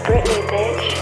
Britney, bitch.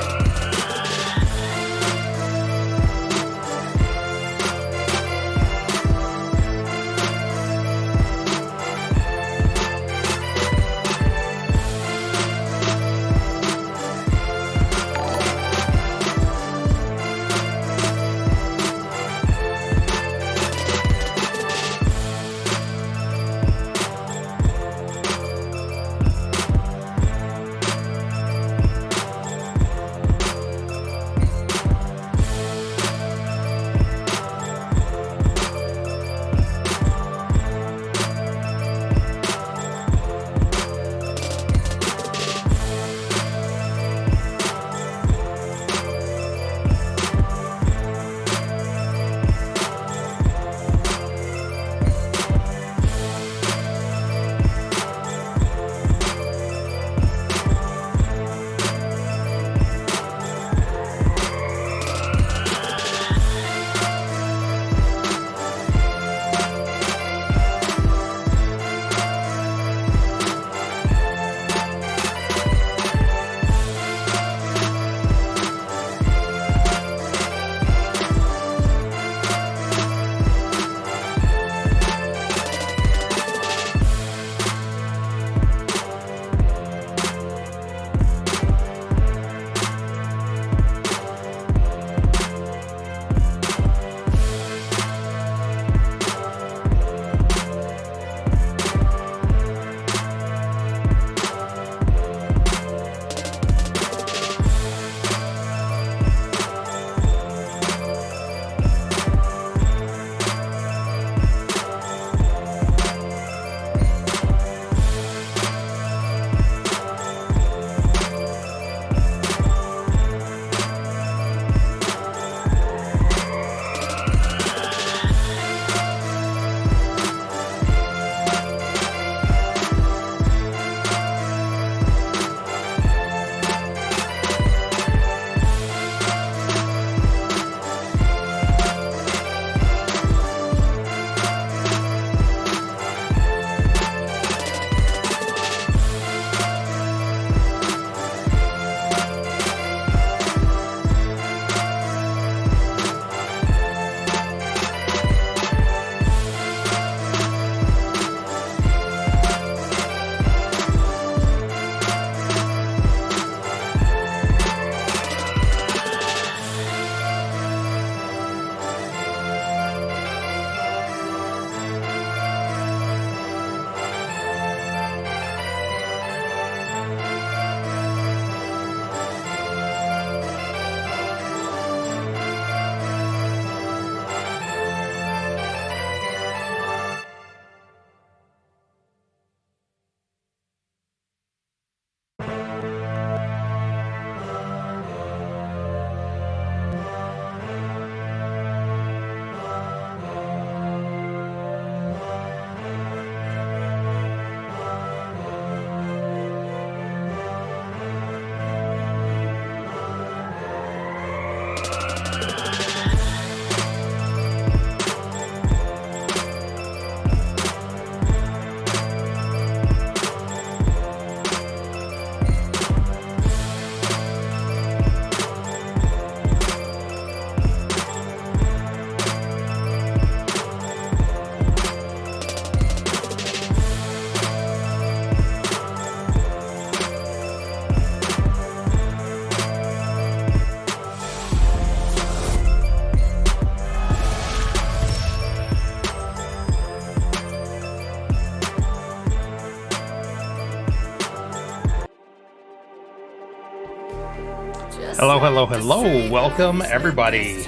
Hello, hello, hello. Welcome, everybody.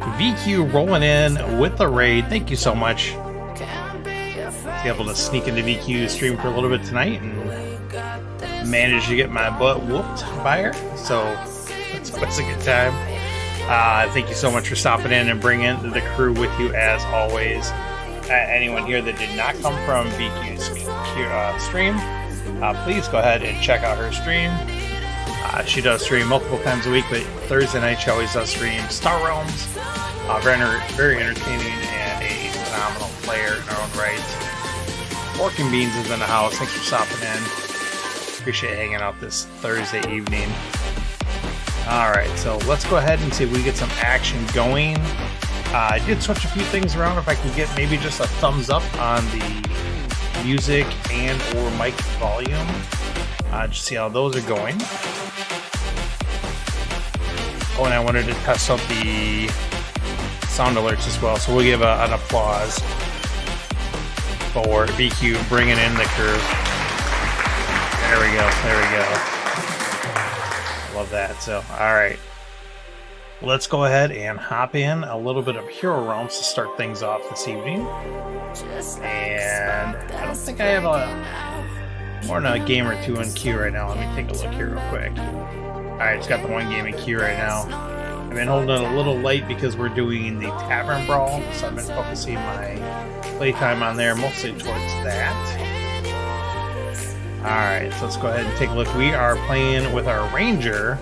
VQ rolling in with the raid. Thank you so much. Was able to sneak into VQ stream for a little bit tonight and managed to get my butt whooped by her. So that's always a good time. Thank you so much for stopping in and bringing the crew with you as always. Anyone here that did not come from VQ's stream, please go ahead and check out her stream. She does stream multiple times a week, but Thursday night she always does stream Star Realms. Very entertaining and a phenomenal player in her own right. Pork and Beans is in the house. Thanks for stopping in. Appreciate hanging out this Thursday evening. Alright, so let's go ahead and see if we get some action going. I did switch a few things around. If I can get maybe just a thumbs up on the music and or mic volume. Just see how those are going. Oh, and I wanted to test out the sound alerts as well. So we'll give an applause for VQ bringing in the curve. There we go. There we go. Love that. So, all right. Let's go ahead and hop in a little bit of Hero Realms to start things off this evening. And I don't think I have more than a game or two in queue right now. Let me take a look here real quick. Alright, it's got the one game in queue right now. I've been holding it a little light because we're doing the Tavern Brawl, so I've been focusing my playtime on there mostly towards that. Alright, so let's go ahead and take a look. We are playing with our Ranger,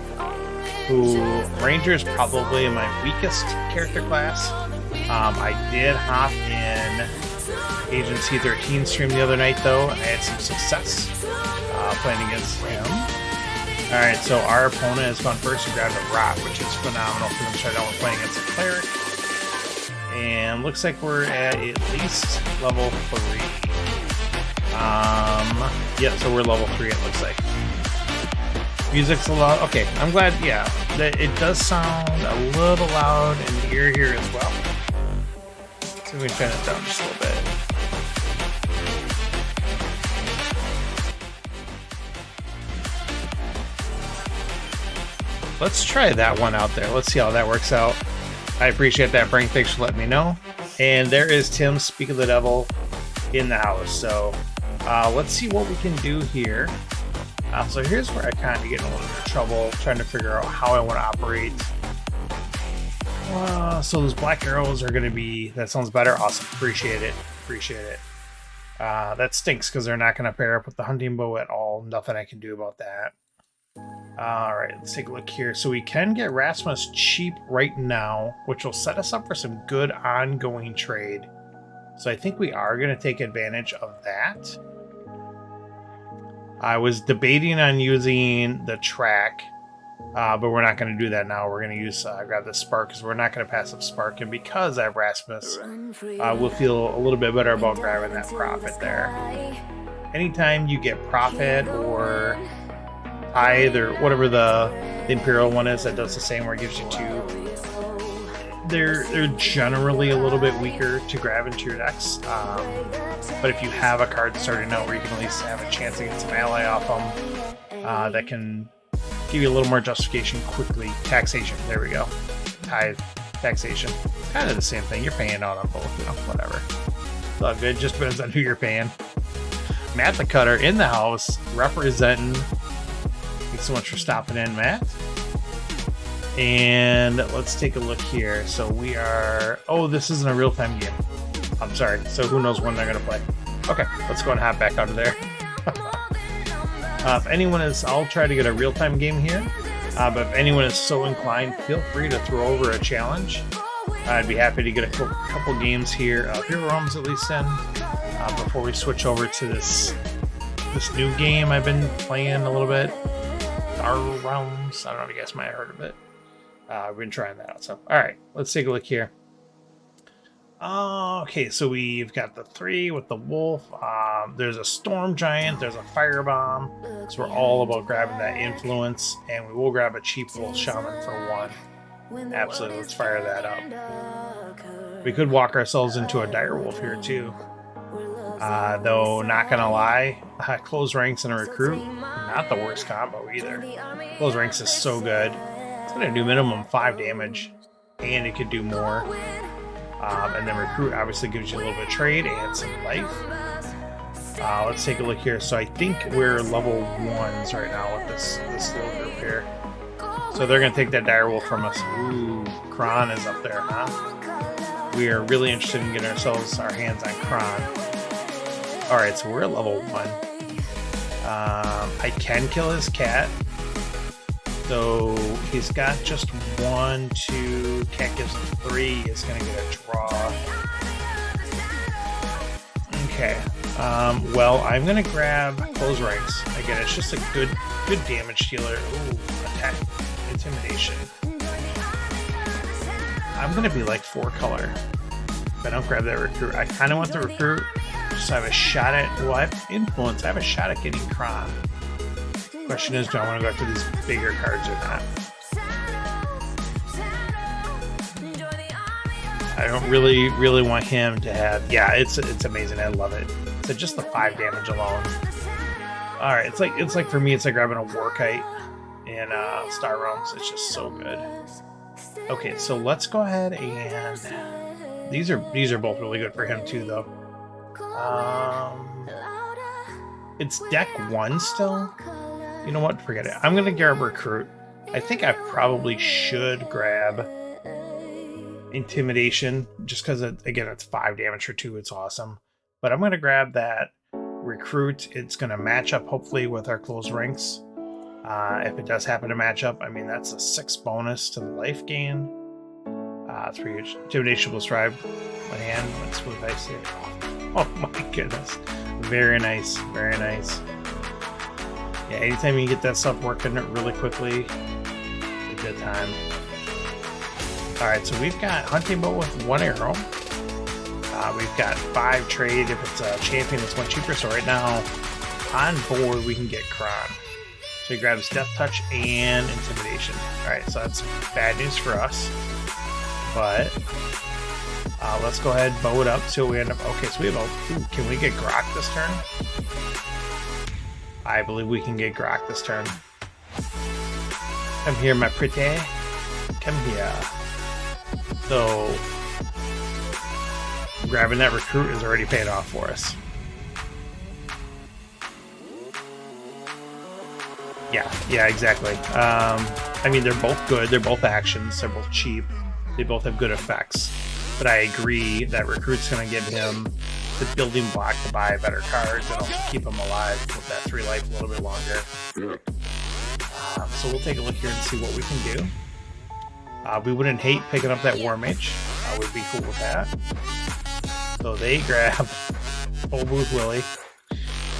Ranger is probably my weakest character class. I did hop in Agent C13 stream the other night though. I had some success playing against him. Alright, so our opponent has gone first and grabbed a rock, which is phenomenal for them to start out with playing against a cleric. And looks like we're at least level 3. Yeah, so we're level 3 it looks like. Music's a lot. Okay, I'm glad, yeah, that it does sound a little loud in the ear here as well. So we can turn it down just a little bit. Let's try that one out there. Let's see how that works out. I appreciate that, Frank. Thanks for letting me know. And there is Tim, Speak of the Devil, in the house. So let's see what we can do here. So here's where I kind of get in a little bit of trouble trying to figure out how I want to operate. So those black arrows are going to be... That sounds better. Awesome. Appreciate it. Appreciate it. That stinks because they're not going to pair up with the hunting bow at all. Nothing I can do about that. Alright, let's take a look here. So we can get Rasmus cheap right now, which will set us up for some good ongoing trade. So I think we are going to take advantage of that. I was debating on using the track, but we're not going to do that now. We're going to use grab the spark because we're not going to pass up spark. And because I have Rasmus, we'll feel a little bit better about grabbing that profit there. Anytime you get profit or tithe or whatever the Imperial one is that does the same, where it gives you 2, they're generally a little bit weaker to grab into your decks. But if you have a card starting out where you can at least have a chance to get some ally off them, that can give you a little more justification quickly. Taxation, there we go. Tithe, taxation, kind of the same thing. You're paying out on both, you know, whatever. It's all good, just depends on who you're paying. Matt the Cutter in the house, representing. Thanks so much for stopping in, Matt. And let's take a look here. So we are... Oh, this isn't a real-time game. I'm sorry. So who knows when they're going to play. Okay, let's go and hop back out of there. If anyone is... I'll try to get a real-time game here. But if anyone is so inclined, feel free to throw over a challenge. I'd be happy to get a couple games here. Hero Realms at least in. Before we switch over to this new game I've been playing a little bit. Our Realms. I don't know if you guys might have heard of it. We've been trying that out. So, all right, let's take a look here. Okay, so we've got the 3 with the wolf. There's a storm giant. There's a firebomb. So we're all about grabbing that influence, and we will grab a cheap wolf shaman for 1. Absolutely, let's fire that up. We could walk ourselves into a dire wolf here too. Though, not gonna lie, close ranks and a recruit, not the worst combo either. Close ranks is so good. It's gonna do minimum 5 damage, and it could do more. And then recruit obviously gives you a little bit of trade and some life. Let's take a look here. So I think we're level 1s right now with this little group here. So they're gonna take that dire wolf from us. Ooh, Kron is up there, huh? We are really interested in getting our hands on Kron. Alright, so we're at level 1. I can kill his cat. So he's got just 1, 2, cat gives him 3, is going to get a draw. Okay, Well, I'm gonna grab close ranks. Again, it's just a good damage dealer. Ooh, attack, intimidation. I'm gonna be like 4-color. If I don't grab that recruit, I kind of want the recruit. Just have a shot at, well, I have influence. I have a shot at getting Kron. Question is, do I want to go after these bigger cards or not? I don't really want him to have. Yeah, it's amazing. I love it. So just the 5 damage alone. All right, it's like for me, it's like grabbing a war kite in Star Realms. It's just so good. Okay, so let's go ahead and these are both really good for him too, though. It's deck 1 still. You know what? Forget it. I'm gonna grab recruit. I think I probably should grab intimidation just because again it's 5 damage for 2. It's awesome. But I'm gonna grab that recruit. It's gonna match up hopefully with our close ranks. If it does happen to match up, I mean that's a 6 bonus to the life gain. 3 intimidation will strive one hand. What's with dice here? Oh my goodness. Very nice. Very nice. Yeah, anytime you get that stuff working really quickly, it's a good time. Alright, so we've got hunting bow with 1 arrow. We've got 5 trade if it's a champion that's 1 cheaper. So right now, on board, we can get Kron. So he grabs Death Touch and Intimidation. Alright, so that's bad news for us. But let's go ahead and bow it up till we end up. Okay, so we have a. Ooh, can we get Grok this turn? I believe we can get Grok this turn. Come here, my pretty. Come here. So grabbing that recruit is already paid off for us. Yeah, exactly. I mean, they're both good. They're both actions. They're both cheap. They both have good effects. But I agree that recruit's going to give him the building block to buy better cards and also keep him alive with that 3 life a little bit longer. So we'll take a look here and see what we can do. We wouldn't hate picking up that War Mage. We'd be cool with that. So they grab Old Booth Willie.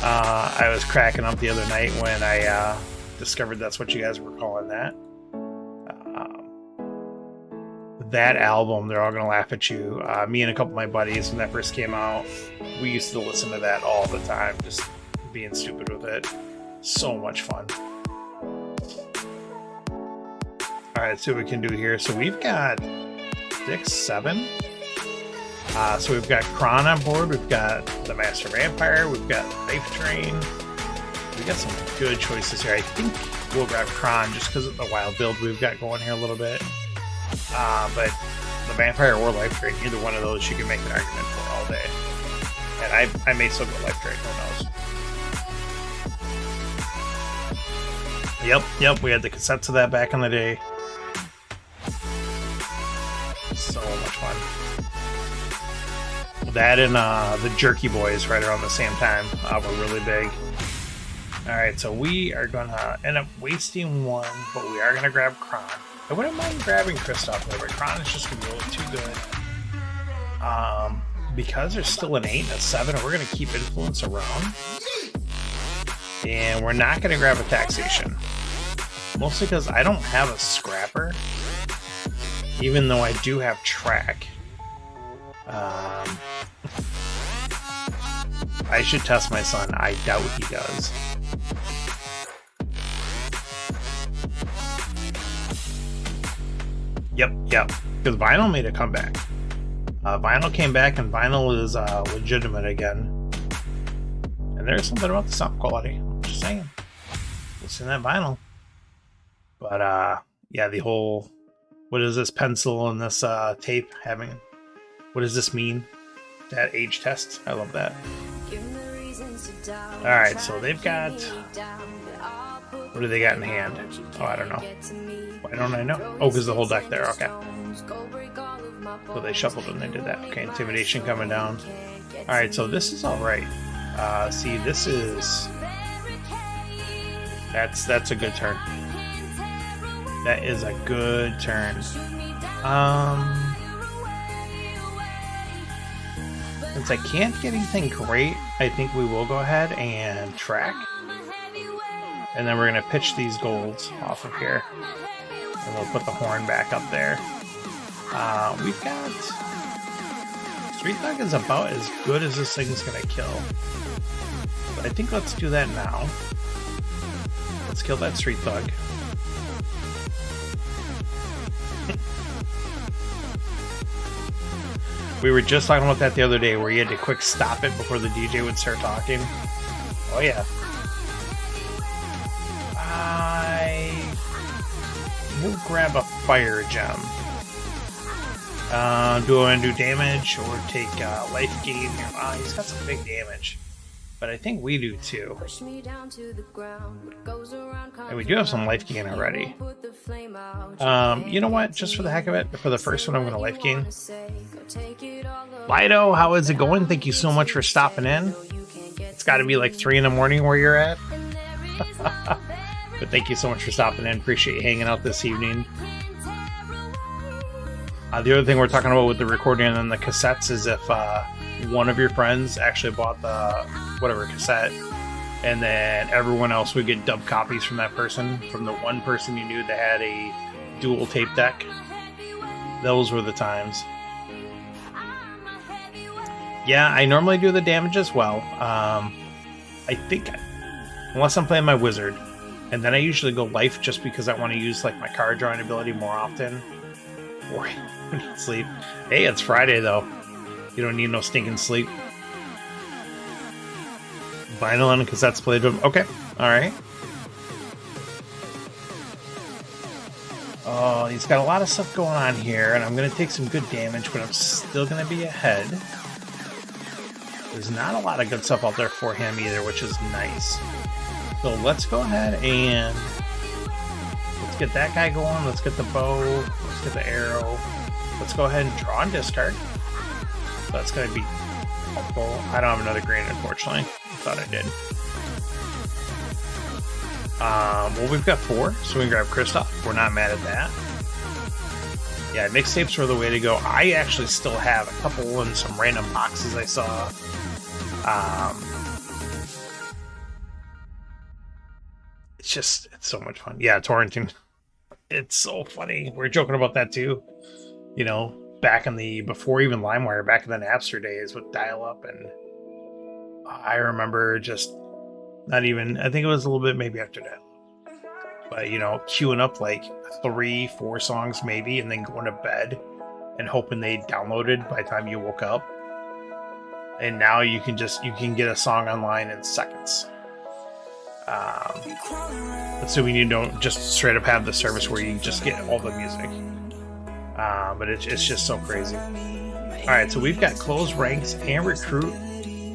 I was cracking up the other night when I discovered that's what you guys were calling that. That album, they're all going to laugh at you. Me and a couple of my buddies, when that first came out, we used to listen to that all the time, just being stupid with it. So much fun. Alright, let's see what we can do here. So we've got 6, 7. So we've got Kron on board, we've got the Master Vampire, we've got Knife Train. We've got some good choices here. I think we'll grab Kron just because of the wild build we've got going here a little bit. But the Vampire or Life Drain, either one of those you can make an argument for all day. And I may still go Life Drain, who knows. Yep, we had the cassettes of that back in the day. So much fun. That and the Jerky Boys right around the same time were really big. Alright, so we are going to end up wasting 1, but we are going to grab Kron. I wouldn't mind grabbing Kristoff there, but Kron is just going to be really too good. Because there's still an 8 and a 7, and we're going to keep Influence around. And we're not going to grab a Taxation. Mostly because I don't have a Scrapper, even though I do have Track. I should test my son. I doubt he does. Yep. Because Vinyl made a comeback. Vinyl came back, and Vinyl is legitimate again. And there's something about the sound quality. I'm just saying. Listen to that Vinyl. But, yeah, the whole... What is this pencil and this tape having? What does this mean? That age test? I love that. Alright, so they've got... What do they got in hand? Oh, I don't know. Why don't I know? Oh, because the whole deck there. Okay. So they shuffled when they did that. Okay, Intimidation coming down. Alright, so this is alright. See, this is... That's a good turn. That is a good turn. Since I can't get anything great, I think we will go ahead and track. And then we're going to pitch these golds off of here. And we'll put the horn back up there. We've got... Street Thug is about as good as this thing's going to kill. But I think let's do that now. Let's kill that Street Thug. We were just talking about that the other day, where you had to quick stop it before the DJ would start talking. Oh yeah. I will grab a fire gem. Do I want to do damage or take life gain here? He's got some big damage. But I think we do too. And we do have some life gain already. You know what? Just for the heck of it, for the first one, I'm going to life gain. Lido, how is it going? Thank you so much for stopping in. It's got to be like 3 in the morning where you're at. But thank you so much for stopping in. Appreciate you hanging out this evening. The other thing we're talking about with the recording and then the cassettes is if one of your friends actually bought the whatever cassette, and then everyone else would get dub copies from that person, from the one person you knew that had a dual tape deck. Those were the times. Yeah, I normally do the damage as well. I think, unless I'm playing my wizard, and then I usually go life just because I want to use like my card drawing ability more often. Or sleep. Hey, it's Friday though. You don't need no stinking sleep. Vinyl and cassettes played with. Okay, alright. Oh, he's got a lot of stuff going on here, and I'm going to take some good damage, but I'm still going to be ahead. There's not a lot of good stuff out there for him either, which is nice. So let's go ahead and let's get that guy going. Let's get the bow. Let's get the arrow. Let's go ahead and draw and discard. So that's going to be helpful. I don't have another green, unfortunately. I thought I did. Well, we've got 4, so we can grab Kristoff. We're not mad at that. Yeah, mixtapes were the way to go. I actually still have a couple in some random boxes I saw. It's so much fun. Yeah, torrenting. It's so funny. We're joking about that too. You know, back in the, before even LimeWire, back in the Napster days with dial-up, and I remember just not even, I think it was a little bit maybe after that. But, you know, queuing up like 3, 4 songs maybe, and then going to bed and hoping they downloaded by the time you woke up. And now you can get a song online in seconds. Assuming you don't just straight up have the service where you just get all the music. But it's just so crazy. Alright, so we've got close ranks and recruit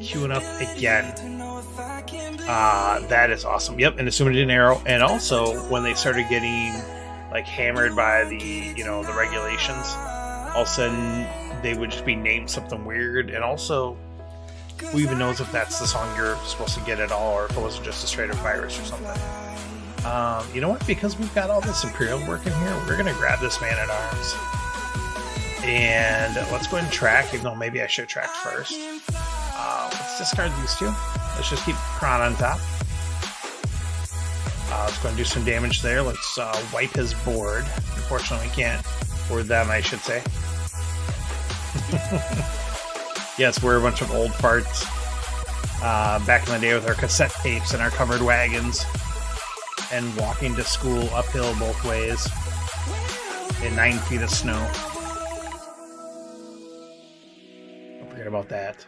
queuing up again. That is awesome. Yep, and assuming an arrow. And also, when they started getting like hammered by the, you know, the regulations, all of a sudden they would just be named something weird. And also, who even knows if that's the song you're supposed to get at all, or if it wasn't just a straight up virus or something. You know what? Because we've got all this Imperial work in here, we're going to grab this Man at Arms. And let's go ahead and track, even though maybe I should have tracked first. Let's discard these 2. Let's just keep Kron on top. Let's go and do some damage there. Let's wipe his board. Unfortunately, we can't. Or them, I should say. Yes, we're a bunch of old farts. Back in the day with our cassette tapes and our covered wagons. And walking to school uphill both ways. In 9 feet of snow. Don't forget about that.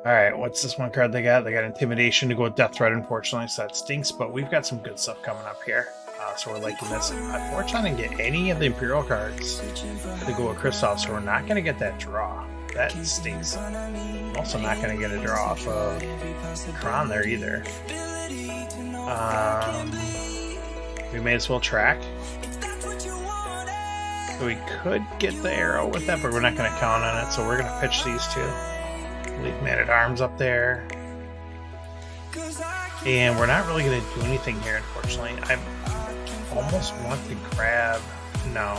Alright, what's this one card they got? They got Intimidation to go with Death Threat, unfortunately, so that stinks, but we've got some good stuff coming up here. So we're liking this. Unfortunately, I didn't get any of the Imperial cards to go with Kristoff, so we're not going to get that draw. That stinks. I'm also not going to get a draw off of Kron there either. We may as well track. So we could get the arrow with that, but we're not going to count on it, so we're going to pitch these 2. Leave Man at Arms up there. And we're not really going to do anything here, unfortunately. I almost want to grab... No.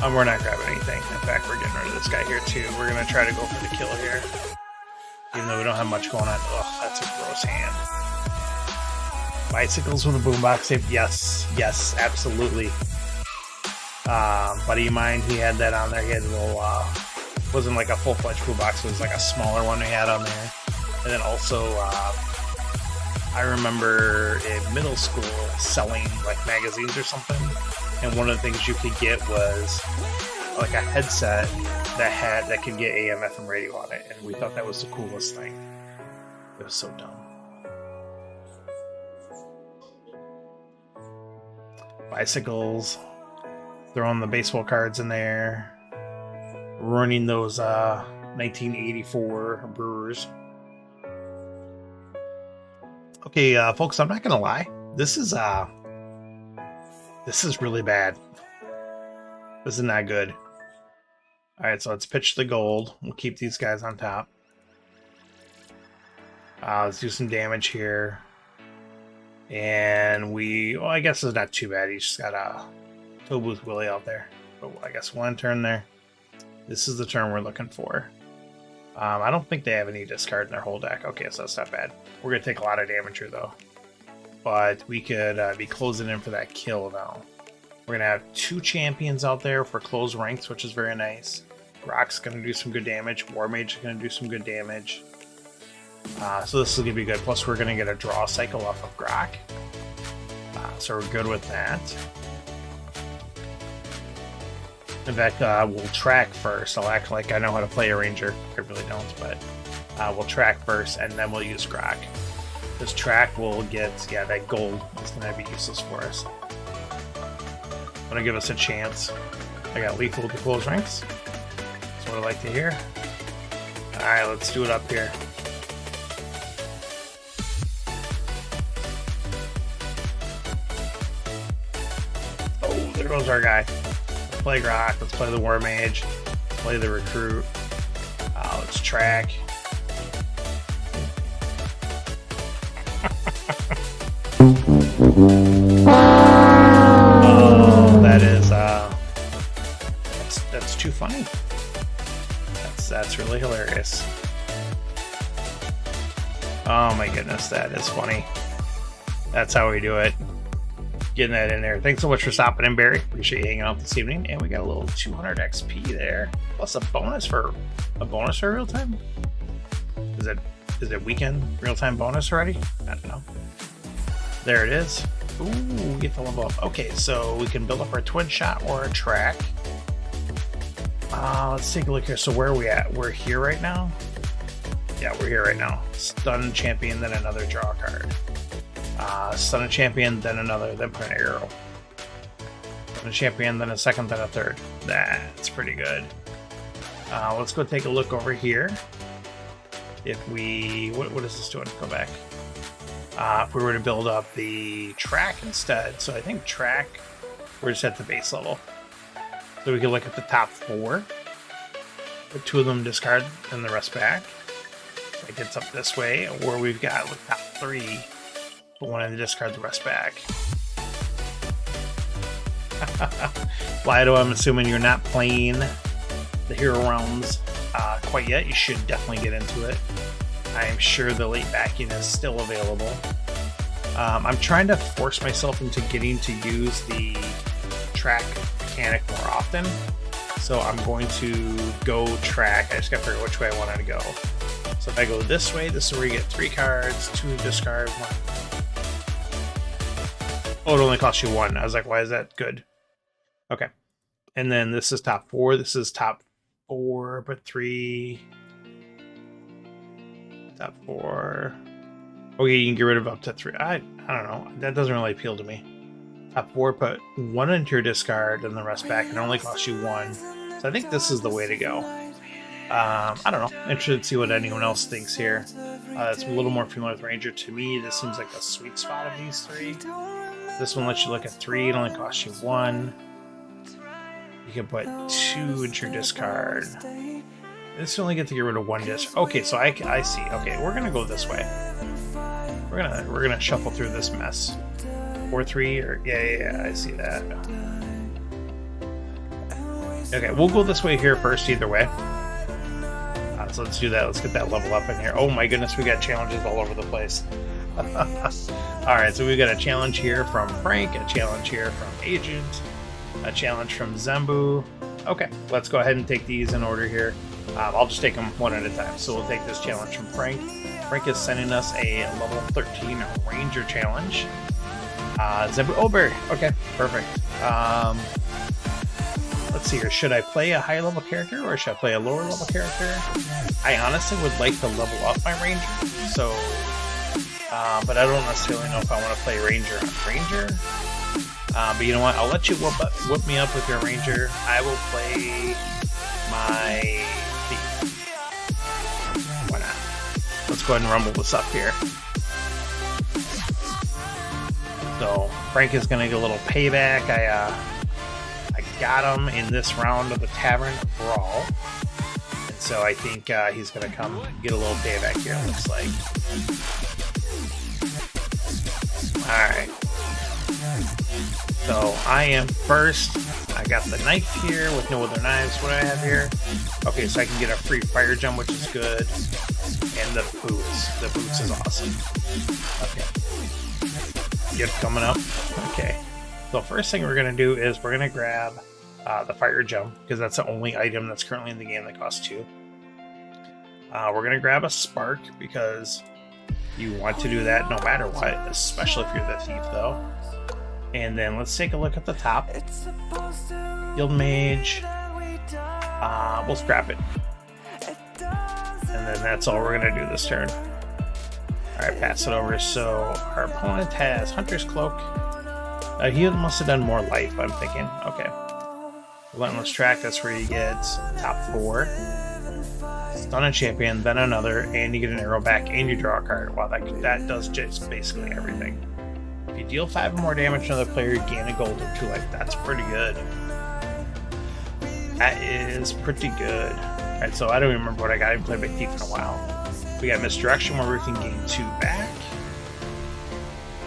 We're not grabbing anything. In fact, we're getting rid of this guy here too. We're gonna try to go for the kill here. Even though we don't have much going on. Oh, that's a gross hand. Bicycles with a boombox tape. Yes, yes, absolutely. Buddy of mine, he had that on there. He had a little, wasn't like a full-fledged boombox. It was like a smaller one we had on there. And then also, I remember in middle school selling like magazines or something. And one of the things you could get was like a headset that could get AM FM radio on it, and we thought that was the coolest thing. It was so dumb. Bicycles, throwing the baseball cards in there, ruining those 1984 Brewers. Okay, folks, I'm not gonna lie. This is really bad. This is not good. Alright, so let's pitch the gold. We'll keep these guys on top. Let's do some damage here. And I guess it's not too bad. He's just got a Toe Booth Willie out there. But I guess one turn there. This is the turn we're looking for. I don't think they have any discard in their whole deck. Okay, so that's not bad. We're going to take a lot of damage here, though. But we could be closing in for that kill now. We're going to have 2 champions out there for close ranks, which is very nice. Rock's going to do some good damage. War Mage is going to do some good damage. So this is going to be good. Plus, we're going to get a draw cycle off of Grok. So we're good with that. In fact, we'll track first. I'll act like I know how to play a Ranger. I really don't, but we'll track first, and then we'll use Grok. This track will get, that gold is going to be useless for us. Want to give us a chance. I got lethal to close ranks. That's what I like to hear. Alright, let's do it up here. Oh, there goes our guy. Let's play Grok. Let's play the War Mage. Let's play the Recruit. Let's track. That is that's too funny. That's really hilarious. Oh my goodness, that is funny. That's how we do it. Getting that in there. Thanks so much for stopping in, Barry. Appreciate you hanging out this evening. And we got a little 200 XP there, plus a bonus for real time. Is it weekend real time bonus already? I don't know. There it is. Ooh, we get to level up. Okay, so we can build up our twin shot or a track. Let's take a look here. So where are we at? We're here right now? Yeah, we're here right now. Stun champion, then another draw card. Stun a champion, then another, then put an arrow. Stun a champion, then a second, then a third. That's pretty good. Let's go take a look over here. If we... What is this doing? Go back. If we were to build up the track instead, so I think track, we're just at the base level. So we can look at the top 4. Put 2 of them discard and the rest back. It gets up this way, or we've got the top 3. Put 1 in the discard, the rest back. Lido, I'm assuming you're not playing the Hero Realms quite yet. You should definitely get into it. I am sure the late backing is still available. I'm trying to force myself into getting to use the track mechanic more often. So I'm going to go track. I just gotta figure out which way I want to go. So if I go this way, this is where you get 3 cards, 2 discard, 1. Oh, it only costs you 1. I was like, why is that good? Okay. And then this is top 4. This is top 4, but 3. Top 4. Okay, you can get rid of up to 3. I don't know. That doesn't really appeal to me. Top 4, put 1 into your discard and the rest back. It only costs you 1. So I think this is the way to go. I don't know. Interested to see what anyone else thinks here. It's a little more familiar with Ranger. To me, this seems like a sweet spot of these 3. This one lets you look at 3. It only costs you 1. You can put 2 into your discard. This only get to get rid of 1 disc. Okay, so I see. Okay, we're gonna go this way. We're gonna shuffle through this mess. 4-3 or yeah, I see that. Okay, we'll go this way here first either way. So let's do that. Let's get that level up in here. Oh my goodness, we got challenges all over the place. Alright, so we got a challenge here from Frank, a challenge here from Agent, a challenge from Zembu. Okay, let's go ahead and take these in order here. I'll just take them one at a time. So we'll take this challenge from Frank. Frank is sending us a level 13 Ranger challenge. Zembu, oh, Barry. Okay, perfect. Let's see here. Should I play a high level character or should I play a lower level character? I honestly would like to level up my Ranger. So, but I don't necessarily know if I want to play Ranger on Ranger. But you know what? I'll let you whoop me up with your Ranger. I will play my Thief. Why not? Let's go ahead and rumble this up here. So Frank is going to get a little payback. I got him in this round of the Tavern Brawl. And so I think he's going to come get a little payback here, it looks like. Alright. So I am first. I got the knife here with no other knives. What do I have here? Okay, so I can get a free fire jump, which is good. And the boots. The boots is awesome. Okay. Gift coming up. Okay. So first thing we're going to do is we're going to grab the fire jump, because that's the only item that's currently in the game that costs 2. We're going to grab a spark, because you want to do that no matter what, especially if you're the thief though. And then let's take a look at the top. Guild Mage. We'll scrap it. And then that's all we're going to do this turn. Alright, pass it over. So our opponent has Hunter's Cloak. He must have done more life, I'm thinking. Okay. Relentless Track, that's where you get top 4. Stun a champion, then another, and you get an arrow back, and you draw a card. Wow, that does just basically everything. If you deal 5 or more damage to another player, you gain a gold or 2 life. That's pretty good. That is pretty good. Alright, so I don't even remember what I got. I haven't played by Thief in a while. We got Misdirection, where we can gain 2 back.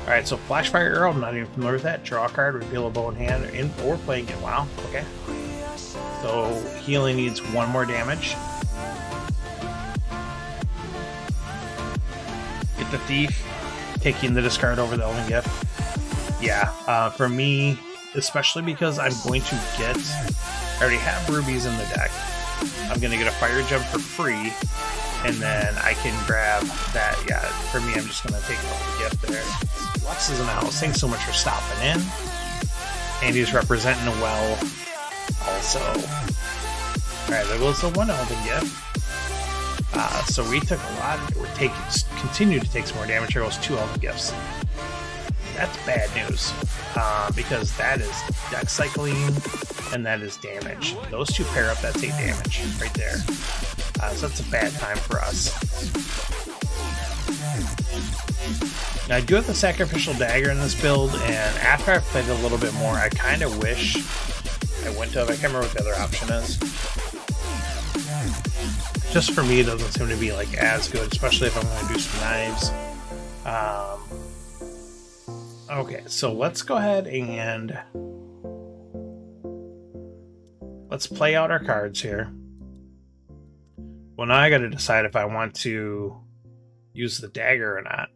Alright, so Flash Fire Arrow, I'm not even familiar with that. Draw a card, reveal a bow in hand, or playing it. Wow, okay. So healing needs 1 more damage. Get the Thief, taking the discard over the only gift. Yeah, for me, especially because I'm going to get, I already have rubies in the deck. I'm going to get a fire jump for free, and then I can grab that. Yeah, for me, I'm just going to take the gift there. Lux is in the house. Thanks so much for stopping in. Andy's representing well also. Alright, there goes the 1 Elven gift. So we took a lot. We're continue to take some more damage. There goes 2 Elven gifts. That's bad news, because that is deck cycling and that is damage. Those 2 pair up, that's 8 damage right there. So that's a bad time for us. Now, I do have the Sacrificial Dagger in this build, and after I've played a little bit more, I kind of wish I went to, I can't remember what the other option is. Just for me, it doesn't seem to be like as good, especially if I'm going to do some knives. Okay, so let's go ahead and let's play out our cards here. Well, now I got to decide if I want to use the dagger or not.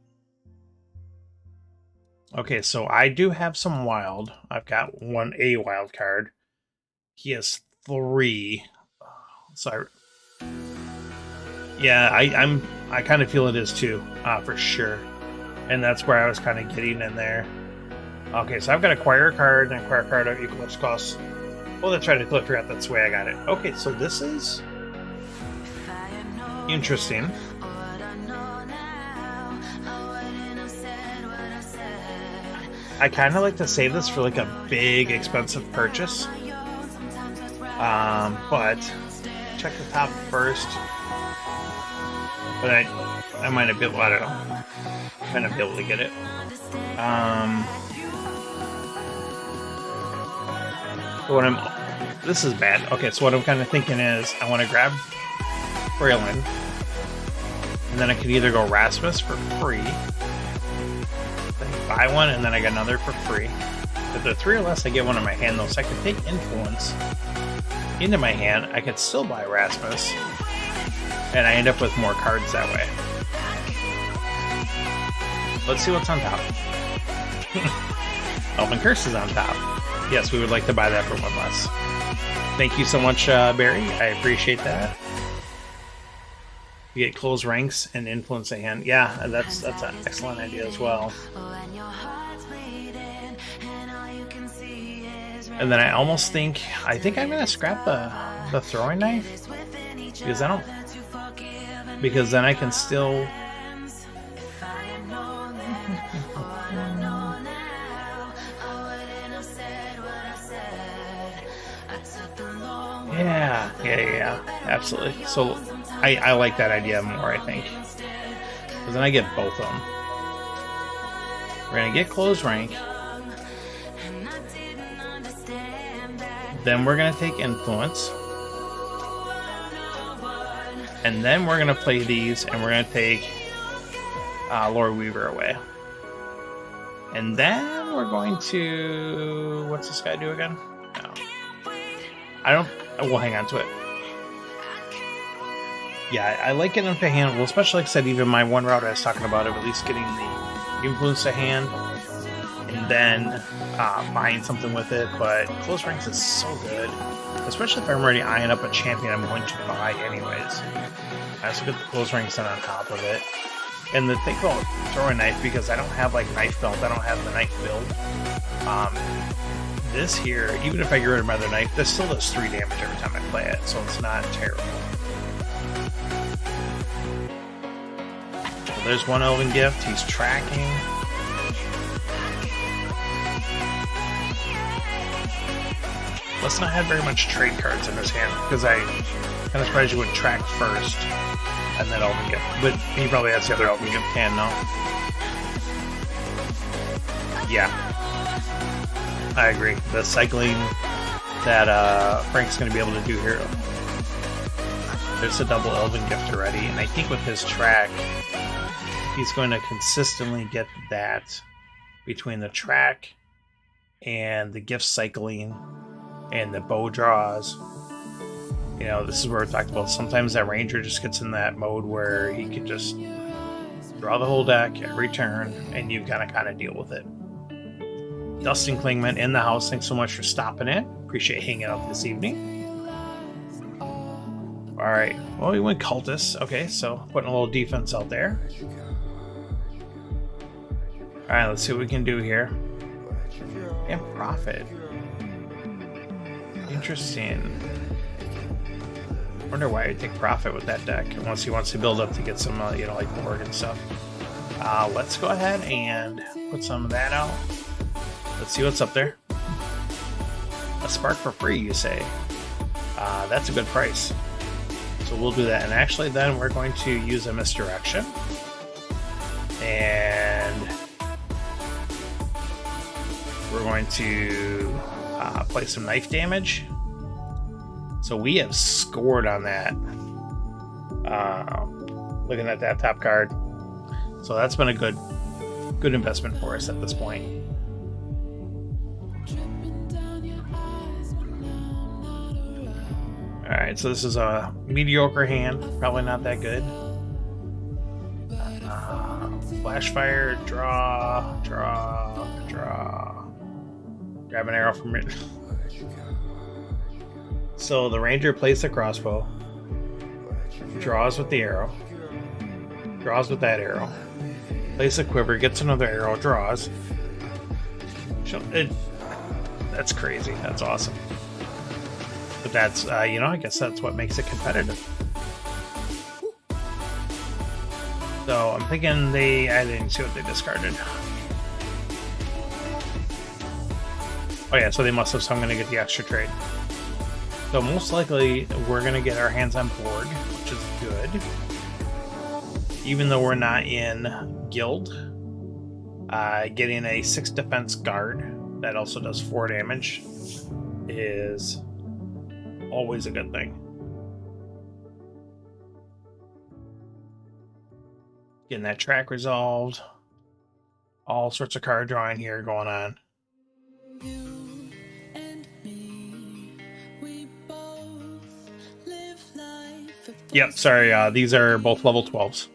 Okay, so I do have some wild. I've got a wild card. He has 3. So I kind of feel it is too, for sure. And that's where I was kind of getting in there. Okay, so I've got acquire a card and acquire a card at equal its cost. Oh, that's right, I totally forgot that's the way I got it. Okay, so this is interesting. I kind of like to save this for like a big expensive purchase. But check the top first. But I might have been, I don't know. Might not be able to get it. This is bad. Okay, so what I'm kind of thinking is I want to grab Braylon, and then I could either go Rasmus for free, then buy one, and then I get another for free. If they're 3 or less, I get one in my hand though, so I could take Influence into my hand, I could still buy Rasmus, and I end up with more cards that way. Let's see what's on top. Elven Curse is on top. Yes, we would like to buy that for 1 less. Thank you so much, Barry. I appreciate that. You get close ranks and influence a hand. Yeah, that's an excellent idea as well. And then I think I'm gonna scrap the throwing knife because then I can still. Yeah, absolutely. So I like that idea more, I think, because then I get both of them. We're gonna get close rank. Then we're going to take influence. And then we're going to play these, and we're going to take Lord Weaver away. And then we're going to... What's this guy do again? No. We'll hang on to it. Yeah, I like getting into hand. Well, especially like I said, even my one route I was talking about of at least getting the influence to hand. And then buying something with it, but close ranks is so good, especially if I'm already eyeing up a champion I'm going to buy anyways. I also get the close ranks in on top of it. And the thing about throwing knife, because I don't have like knife belt, I don't have the knife build. This here, even if I get rid of my other knife, this still does 3 damage every time I play it, so it's not terrible. So there's one Elven Gift. He's tracking. Let's not have very much trade cards in his hand, because I kind of surprised you would track first and then Elven Gift. But he probably has the other Elven Gift hand now. Yeah. I agree. The cycling that Frank's going to be able to do here. There's a double Elven Gift already, and I think with his track, he's going to consistently get that between the track and the gift cycling and the bow draws. You know, this is where we talked about sometimes that ranger just gets in that mode where he can just draw the whole deck every turn, and you've got to kind of deal with it. Dustin Klingman in the house, thanks so much for stopping in. Appreciate hanging out this evening. Alright, well, we went Cultist. Okay, so putting a little defense out there. Alright, let's see what we can do here. And Prophet. Interesting. Wonder why I take Prophet with that deck, unless he wants to build up to get some, you know, like board and stuff. Let's go ahead and put some of that out. Let's see what's up there. A spark for free, you say? That's a good price. So we'll do that. And actually, then we're going to use a misdirection. And we're going to play some knife damage. So we have scored on that. Looking at that top card. So that's been a good investment for us at this point. Alright, so this is a mediocre hand. Probably not that good. Flashfire, draw. Grab an arrow from it. So the ranger plays the crossbow, draws with the arrow, draws with that arrow, plays the quiver, gets another arrow, draws. That's crazy. That's awesome. But that's, you know, I guess that's what makes it competitive. So I'm thinking I didn't see what they discarded. Oh yeah, so they must have, so I'm going to get the extra trade. So most likely we're going to get our hands on board, which is good. Even though we're not in guild, getting a 6 defense guard that also does 4 damage is always a good thing. Getting that track resolved. All sorts of card drawing here going on. Yep, sorry, these are both level 12s.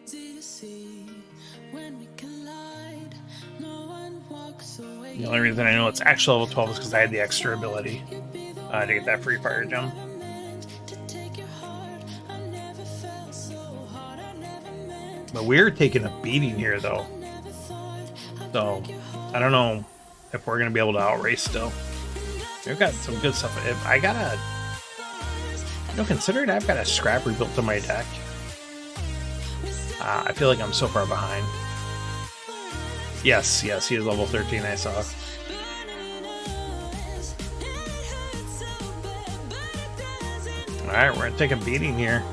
The only reason I know it's actually level 12 is because I had the extra ability to get that free fire gem. But we're taking a beating here, though. So, I don't know if we're going to be able to outrace still. We've got some good stuff. If I got a... You know, considering I've got a scrap rebuilt to my deck, I feel like I'm so far behind. Yes, he is level 13, I saw. Alright, we're going to take a beating here.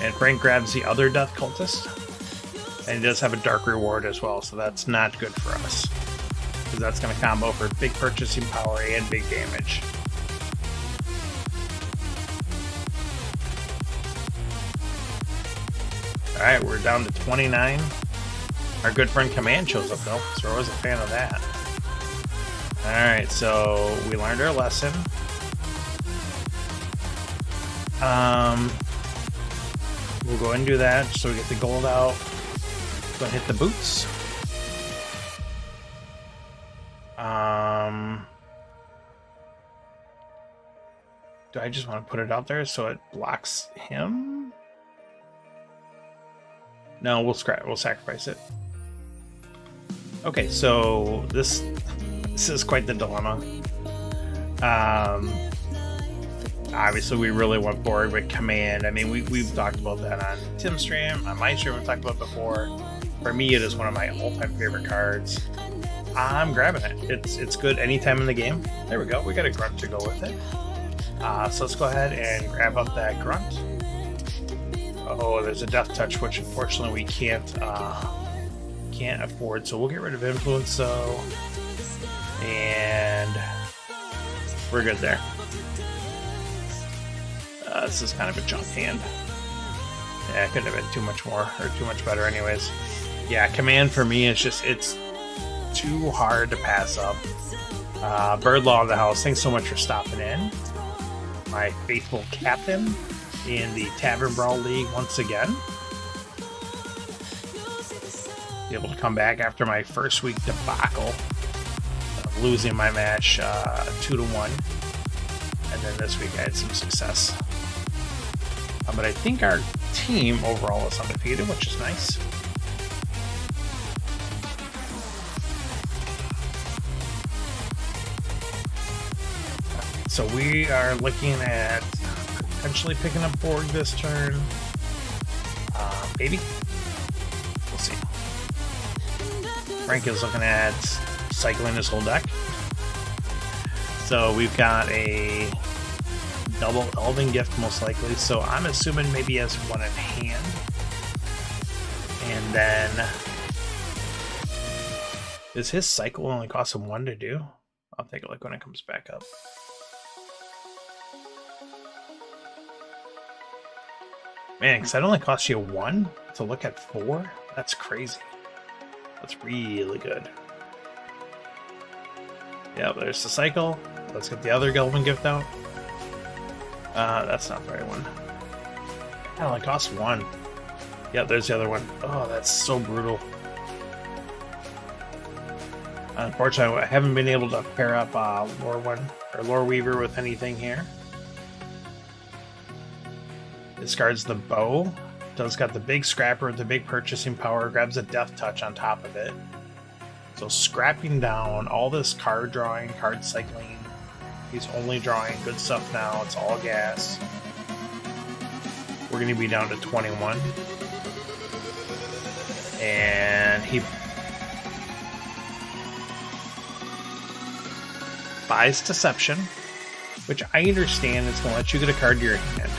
And Frank grabs the other Death Cultist. And he does have a Dark Reward as well, so that's not good for us. Because that's going to combo for big purchasing power and big damage. Alright, we're down to 29. Our good friend Command shows up though, so I was a fan of that. Alright, so we learned our lesson. We'll go ahead and do that so we get the gold out. Go ahead and hit the boots. Do I just want to put it out there so it blocks him? No, we'll sacrifice it. Okay, so this is quite the dilemma. Obviously, we really went forward with Command. I mean, we've talked about that on Tim's stream, on my stream, we've talked about it before. For me, it is one of my all-time favorite cards. I'm grabbing it. It's good anytime in the game. There we go. We got a grunt to go with it. So let's go ahead and grab up that grunt. Oh, there's a Death Touch, which unfortunately we can't afford. So we'll get rid of Influence, though, and we're good there. This is kind of a junk hand. Yeah, it couldn't have been too much more or too much better, anyways. Yeah, Command for me is just it's too hard to pass up. Bird Law in the house. Thanks so much for stopping in. My faithful captain in the Tavern Brawl League once again. Be able to come back after my first week debacle of losing my match 2-1, and then this week I had some success. But I think our team overall is undefeated, which is nice. So we are looking at potentially picking up Borg this turn. Maybe. We'll see. Frank is looking at cycling his whole deck. So we've got a double Elven Gift most likely. So I'm assuming maybe he has one in hand. And then does his cycle only cost him 1 to do? I'll take a look when it comes back up. Man, because that only costs you 1 to look at 4? That's crazy. That's really good. Yeah, there's the cycle. Let's get the other Gelvin gift out. That's not the right one. It only costs 1. Yeah, there's the other one. Oh, that's so brutal. Unfortunately, I haven't been able to pair up Lore Weaver with anything here. Discards the bow. Does got the big scrapper with the big purchasing power. Grabs a Death Touch on top of it. So scrapping down all this card drawing, card cycling. He's only drawing good stuff now. It's all gas. We're going to be down to 21. And he buys Deception, which I understand is going to let you get a card to your hand.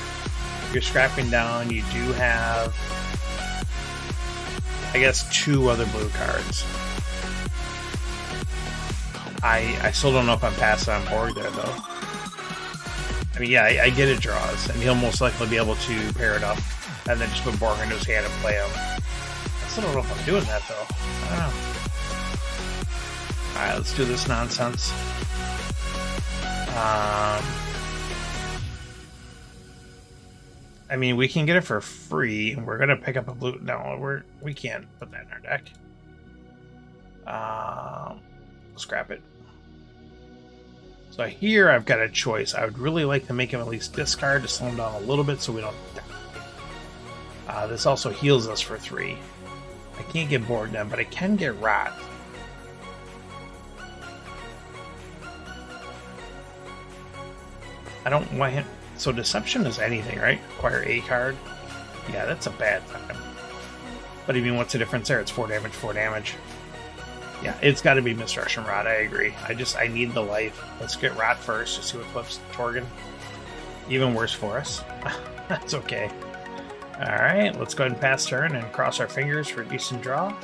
You're scrapping down, you do have, I guess, 2 other blue cards. I still don't know if I'm passing on Borg there, though. I mean, yeah, I get it draws, and he'll most likely be able to pair it up, and then just put Borg into his hand and play him. I still don't know if I'm doing that, though. I don't know. Alright, let's do this nonsense. I mean, we can get it for free. We're gonna pick up a blue. No, we can't put that in our deck. Scrap it. So here I've got a choice. I would really like to make him at least discard to slow him down a little bit so we don't die. This also heals us for 3. I can't get bored then, but I can get rot. I don't want him. So deception is anything, right? Acquire a card. Yeah, that's a bad time. But I mean, what's the difference there? It's 4 damage, 4 damage. Yeah, it's got to be Misdirection Rot. I agree. I need the life. Let's get Rot first to see what flips Torgon. Even worse for us. That's okay. All right, let's go ahead and pass turn and cross our fingers for a decent draw.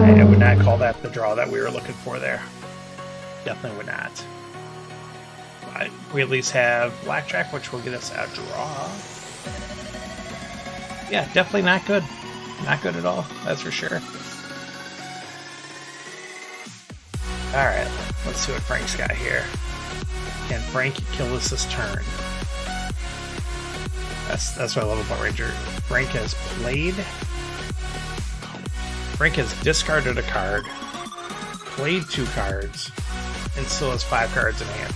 I would not call that the draw that we were looking for there. Definitely would not. But we at least have Blackjack, which will get us a draw. Yeah, definitely not good. Not good at all, that's for sure. Alright, let's see what Frank's got here. Can Frank kill us this turn? That's what I love about Ranger. Frank has played. Frank has discarded a card, played 2 cards, and still has 5 cards in hand.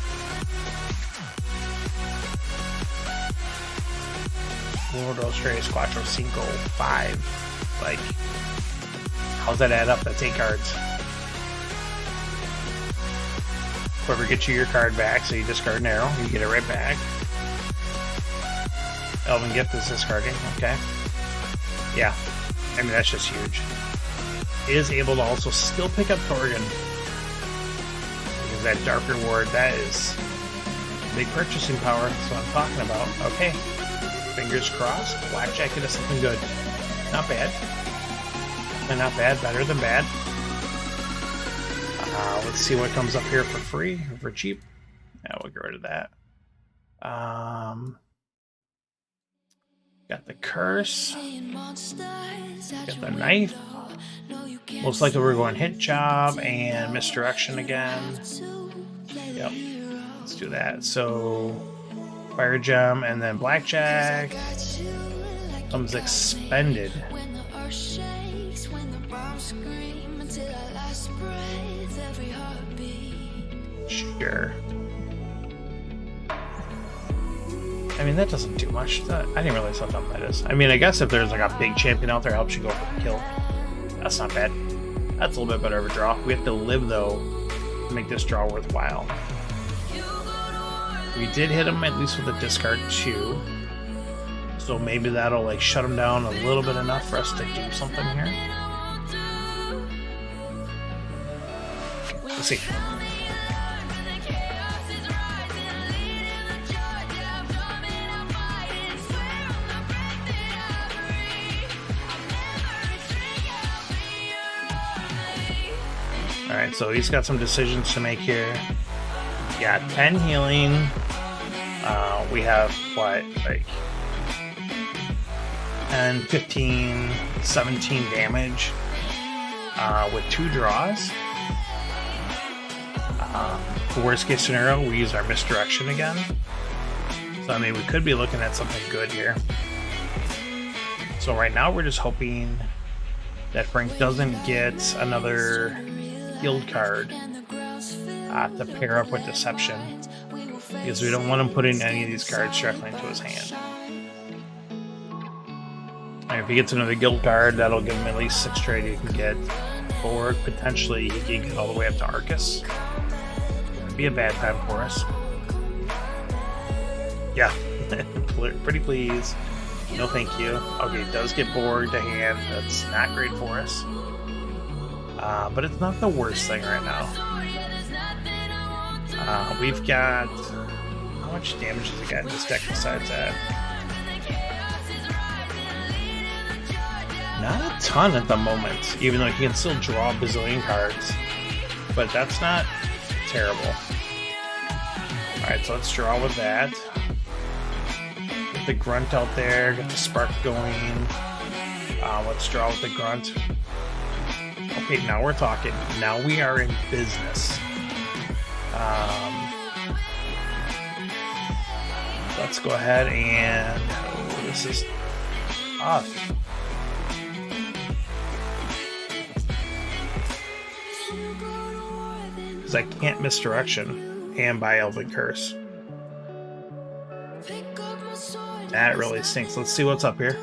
1, 2, 3, 4, 5. Like, how's that add up? That's 8 cards. Whoever gets you your card back, so you discard an arrow, you get it right back. Elven Gift is discarding, okay. Yeah, I mean, that's just huge. Is able to also still pick up Torgon. Because that Dark Reward, that is big purchasing power, that's what I'm talking about. Okay, fingers crossed. Blackjack did us something good. Not bad. And not bad, better than bad. Let's see what comes up here for free or for cheap. Yeah, we'll get rid of that. Got the curse. Got the knife. Most likely we're going hit job and misdirection again. Yep. Let's do that. So fire gem and then blackjack. Comes expended. Sure. I mean, that doesn't do much. I didn't realize how dumb that is. I mean, I guess if there's like a big champion out there, helps you go for the kill. That's not bad. That's a little bit better of a draw. We have to live, though, to make this draw worthwhile. We did hit him at least with a discard 2. So maybe that'll like shut him down a little bit enough for us to do something here. Let's see. Alright, so he's got some decisions to make here. Yeah, 10 healing. We have, what, like 10, 15, 17 damage with 2 draws. Worst case scenario, we use our misdirection again. So, I mean, we could be looking at something good here. So right now we're just hoping that Frank doesn't get another guild card to pair up with Deception, because we don't want him putting any of these cards directly into his hand. And if he gets another guild card, that'll give him at least 6 trade he can get, or potentially he can get all the way up to Arcus. It'd be a bad time for us. Yeah, pretty please. No thank you. Okay, it does get Borg to hand. That's not great for us. But it's not the worst thing right now. We've got... How much damage has it got in this deck besides that? Not a ton at the moment, even though he can still draw a bazillion cards. But that's not terrible. Alright, so let's draw with that. Get the grunt out there, get the spark going. Let's draw with the grunt. Okay, now we're talking. Now we are in business. Let's go ahead and... Oh, this is tough. Because I can't misdirection and buy Elven Curse. That really stinks. Let's see what's up here.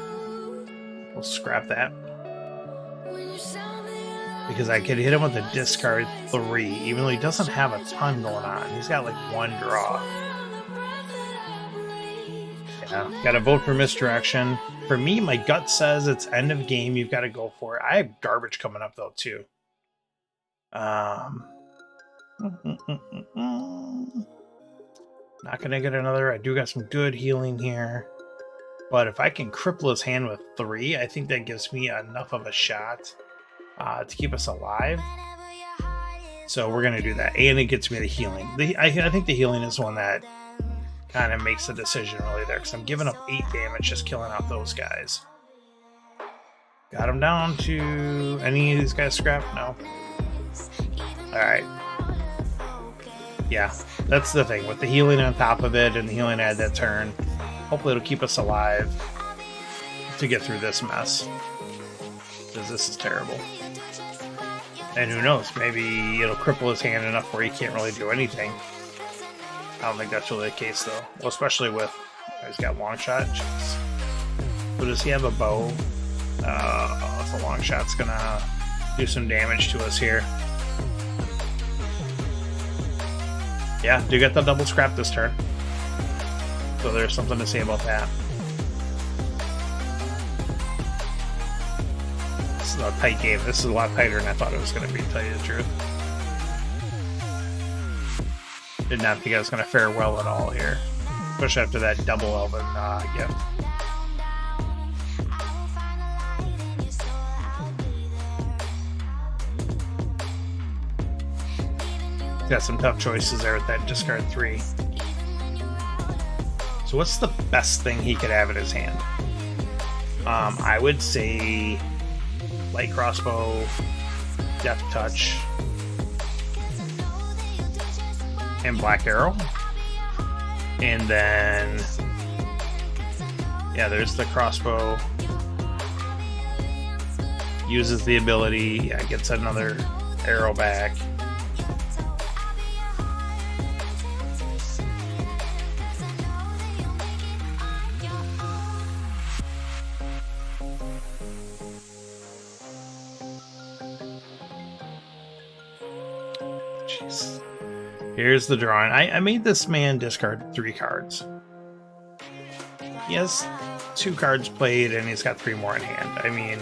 We'll scrap that. Because I could hit him with a discard 3, even though he doesn't have a ton going on. He's got like 1 draw. Yeah, gotta vote for misdirection. For me, my gut says it's end of game. You've got to go for it. I have garbage coming up though too. Not gonna get another. I do got some good healing here. But if I can cripple his hand with 3, I think that gives me enough of a shot to keep us alive. So we're going to do that. And it gets me the healing. I think the healing is one that kind of makes the decision really there. Because I'm giving up 8 damage just killing out those guys. Got him down to... Any of these guys scrap? No. Alright. Yeah, that's the thing. With the healing on top of it and the healing at that turn... Hopefully it'll keep us alive to get through this mess. Because this is terrible. And who knows, maybe it'll cripple his hand enough where he can't really do anything. I don't think that's really the case though. Well, especially with... He's got long shot. Jeez. But does he have a bow? The long shot's gonna do some damage to us here. Yeah, do get the double scrap this turn. So there's something to say about that. This is a tight game. This is a lot tighter than I thought it was going to be, to tell you the truth. Did not think I was going to fare well at all here. Especially after that double Elven gift. Got some tough choices there with that discard 3. So what's the best thing he could have in his hand? I would say light crossbow, death touch, and black arrow. And then, yeah, there's the crossbow. Uses the ability, yeah, gets another arrow back. Jeez. Here's the drawing. I made this man discard 3 cards. He has 2 cards played and he's got 3 more in hand. I mean,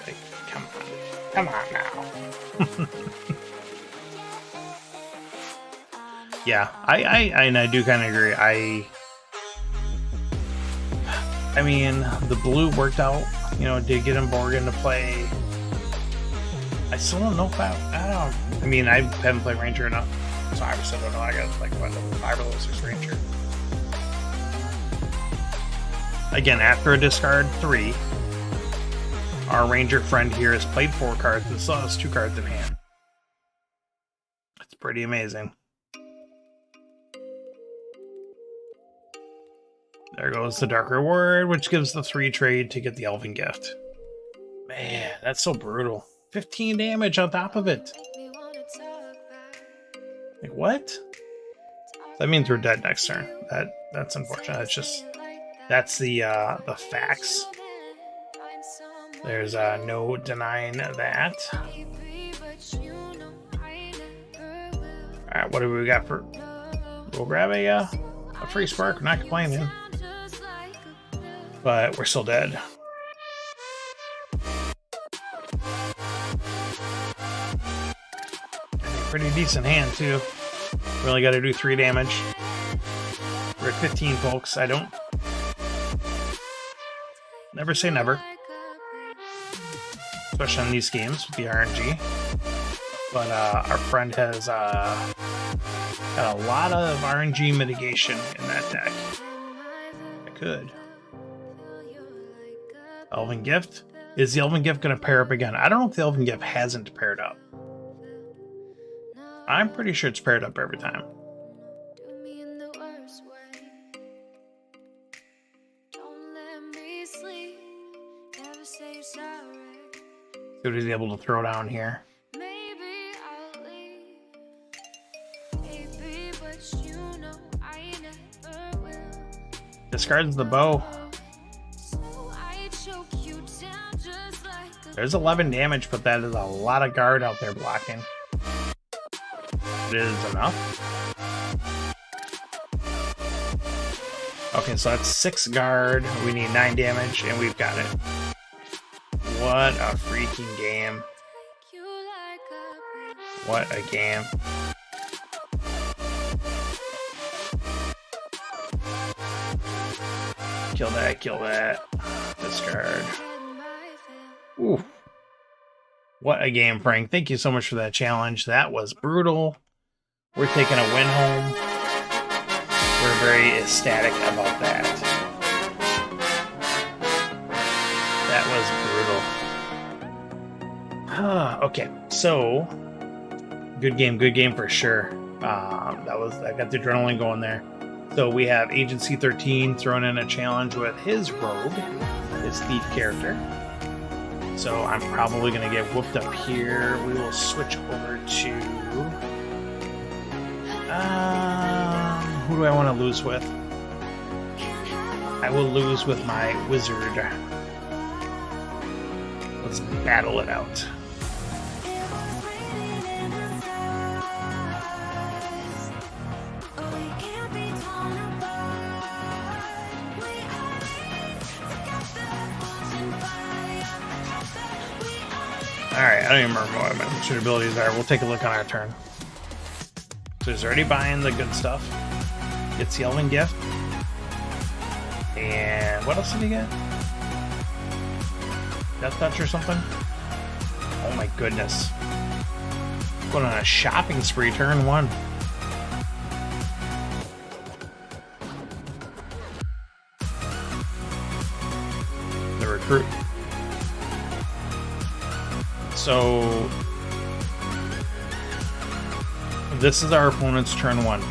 like, come on. Come on now. Yeah, I do kind of agree. I mean, the blue worked out. You know, did get him Borg into play. I still don't know if I mean, I haven't played Ranger enough, so I obviously don't know. I got like what, level 5 or level 6 Ranger. Again, after a discard 3, our Ranger friend here has played 4 cards and still has 2 cards in hand. It's pretty amazing. There goes the Dark Reward, which gives the 3 trade to get the Elven Gift. Man, that's so brutal. 15 damage on top of it. Like, what? That means we're dead next turn. That's unfortunate. That's just... That's the facts. There's no denying that. Alright, what do we got for... We'll grab a free spark. We're not complaining. But we're still dead. Pretty decent hand, too. We only got to do 3 damage. We're at 15, folks. I don't... Never say never. Especially on these games with the RNG. But our friend has got a lot of RNG mitigation in that deck. I could. Elven Gift. Is the Elven Gift going to pair up again? I don't know if the Elven Gift hasn't paired up. I'm pretty sure it's paired up every time. See what he's able to throw down here. Discards the bow. There's 11 damage, but that is a lot of guard out there blocking. It is enough. Okay, so that's 6 guard. We need 9 damage, and we've got it. What a freaking game. What a game. Kill that, kill that. Discard. Ooh. What a game, Frank. Thank you so much for that challenge. That was brutal. We're taking a win home. We're very ecstatic about that. That was brutal. Okay, so good game for sure. I got the adrenaline going there. So we have Agent C13 throwing in a challenge with his rogue, his thief character. So I'm probably going to get whooped up here. We will switch over to... who do I want to lose with? I will lose with my wizard. Let's battle it out. Alright, I don't even remember what my pursuit abilities are. We'll take a look on our turn. So he's already buying the good stuff. Gets the Elven Gift. And what else did he get? Death Touch or something? Oh my goodness. Going on a shopping spree, turn 1. The recruit. So this is our opponent's turn 1.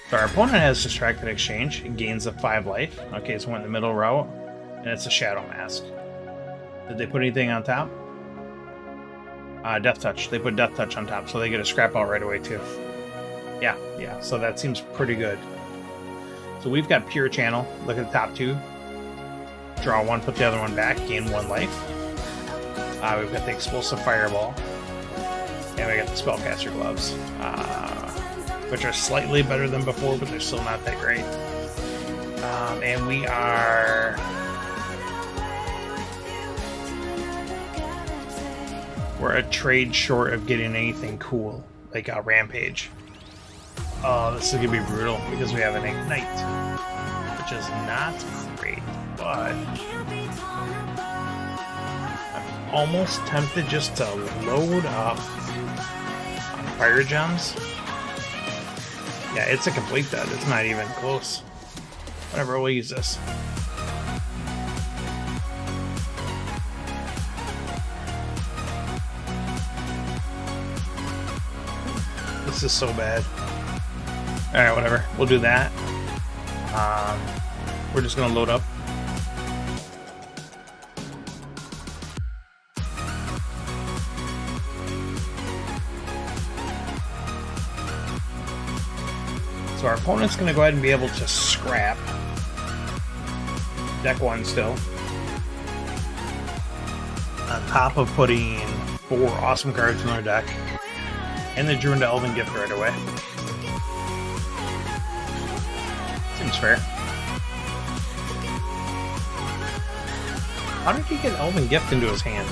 So our opponent has Distracted Exchange. It gains a 5 life. Okay, so we're in the middle row, and it's a Shadow Mask. Did they put anything on top? Death Touch. They put Death Touch on top, so they get a scrap out right away too. Yeah. So that seems pretty good. So we've got Pure Channel. Look at the top 2. Draw 1, put the other one back, gain 1 life. We've got the Explosive Fireball. And we got the Spellcaster Gloves. Which are slightly better than before, but they're still not that great. And we are... We're a trade short of getting anything cool, like a Rampage. Oh, this is going to be brutal, because we have an Ignite, which is not great, but... I'm almost tempted just to load up on Fire Gems. Yeah, it's a complete dead. It's not even close. Whatever, we'll use this. This is so bad. Alright, whatever. We'll do that. We're just going to load up. So our opponent's going to go ahead and be able to scrap. Deck 1 still. On top of putting 4 awesome cards in their deck. And they drew into Elven Gift right away. Seems fair. How did he get Elven Gift into his hand?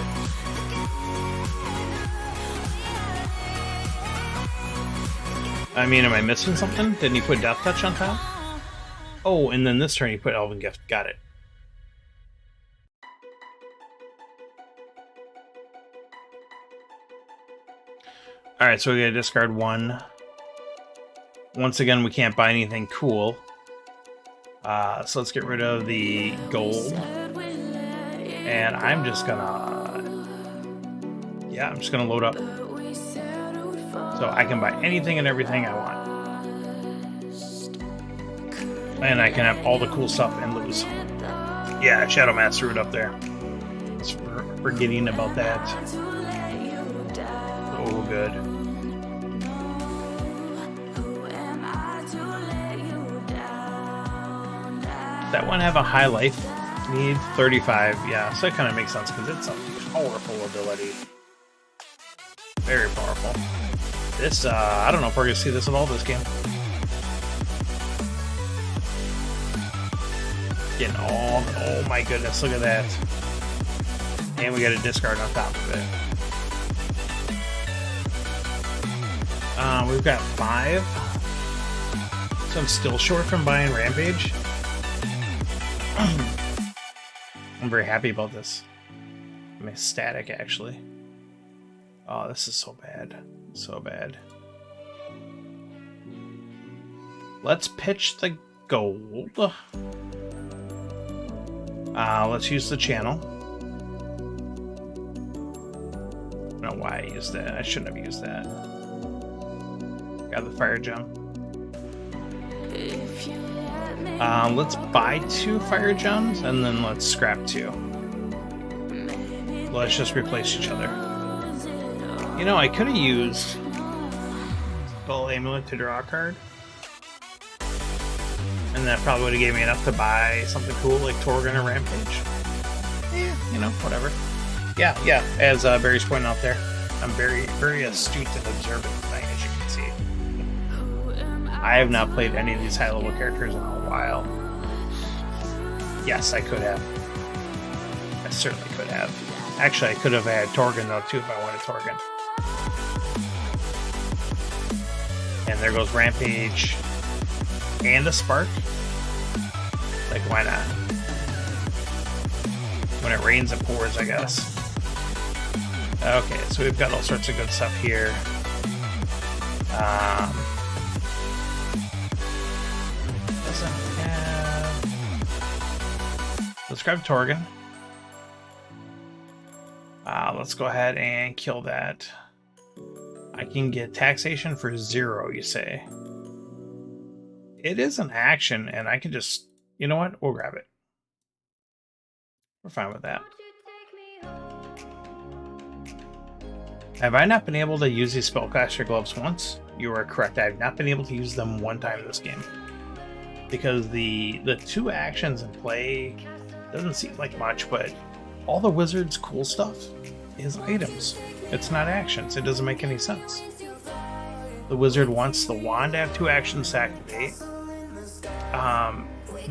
I mean, am I missing something? Didn't he put Death Touch on top? Oh, and then this turn he put Elven Gift. Got it. Alright, so we gotta discard 1. Once again, we can't buy anything cool. So let's get rid of the gold. And I'm just gonna... Yeah, I'm just gonna load up. So I can buy anything and everything I want. And I can have all the cool stuff and lose. Yeah, Shadow Mass threw it up there. Just forgetting about that. Oh, good. That one have a high life need? 35, yeah, so that kind of makes sense because it's a powerful ability. Very powerful. This, I don't know if we're going to see this at all this game. Getting all, oh my goodness, look at that. And we got a discard on top of it. We've got 5. So I'm still short from buying Rampage. I'm very happy about this. I'm ecstatic, actually. Oh, this is so bad. So bad. Let's pitch the gold. Let's use the channel. I don't know why I used that. I shouldn't have used that. Got the fire gem. Let's buy 2 fire gems and then let's scrap 2. Let's just replace each other. You know, I could have used Skull Amulet to draw a card. And that probably would have gave me enough to buy something cool like Torgon or Rampage. Yeah, you know, whatever. Yeah, as Barry's pointing out there, I'm very, very astute and observant tonight, as you can see. I have not played any of these high-level characters in a while. Yes, I could have. I certainly could have. Actually, I could have had Torgon, though, too, if I wanted Torgon. And there goes Rampage and a Spark. Like, why not? When it rains, it pours, I guess. Okay, so we've got all sorts of good stuff here. Doesn't have... Let's grab Torgon. Let's go ahead and kill that. I can get taxation for 0, you say. It is an action, and I can just... You know what? We'll grab it. We're fine with that. Have I not been able to use these Spellcaster Gloves once? You are correct. I have not been able to use them one time this game. Because the 2 actions in play doesn't seem like much, but all the wizard's cool stuff is items. It's not actions. It doesn't make any sense. The wizard wants the wand to have 2 actions to activate.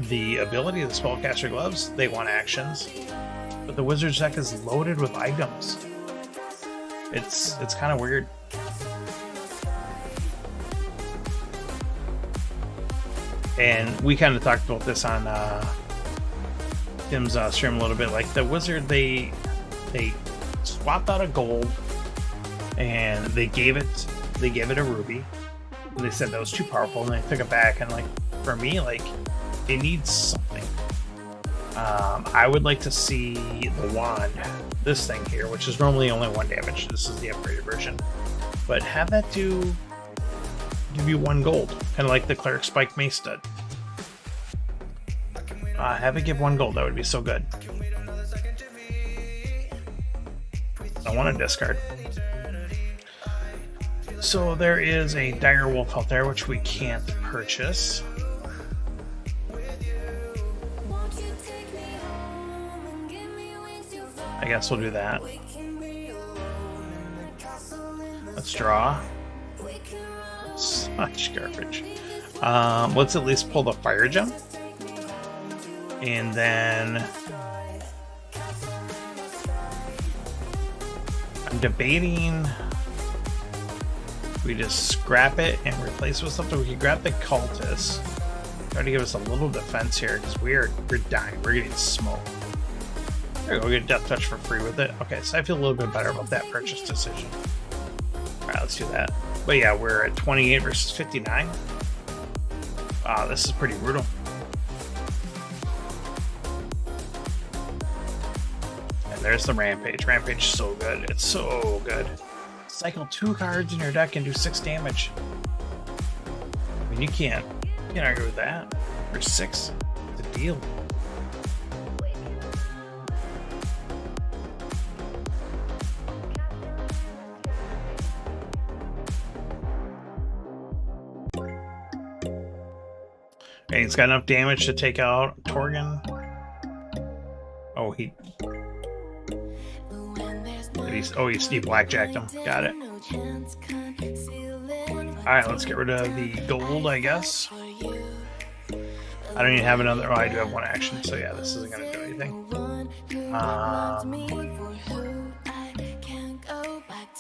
The ability of the Spellcaster Gloves, they want actions. But the wizard's deck is loaded with items. It's kind of weird. And we kind of talked about this on Tim's stream a little bit. Like the wizard, they swapped out a gold and they gave it a ruby. And they said that was too powerful, and they took it back. And like for me, like it needs something. I would like to see the wand, this thing here, which is normally only 1 damage. This is the upgraded version, but have that give you 1 gold, kind of like the Cleric Spike Mace did. Have it give 1 gold. That would be so good. I want to discard. So there is a Dire Wolf out there, which we can't purchase. I guess we'll do that. Let's draw. Such garbage. Let's at least pull the fire gem. And then I'm debating we just scrap it and replace it with something. We could grab the cultist. Try to give us a little defense here because we're dying. We're getting smoked. There we go, we get Death Touch for free with it. Okay, so I feel a little bit better about that purchase decision. Alright, let's do that. But yeah, we're at 28 versus 59. Ah, this is pretty brutal. And there's the Rampage. Rampage is so good. It's so good. Cycle 2 cards in your deck and do 6 damage. I mean, you can't argue with that. For 6, it's a deal. Okay, he's got enough damage to take out Torgan. Oh, he blackjacked him. Got it. Alright, let's get rid of the gold, I guess. I don't even have another. Oh, I do have one action, so yeah, this isn't going to do anything.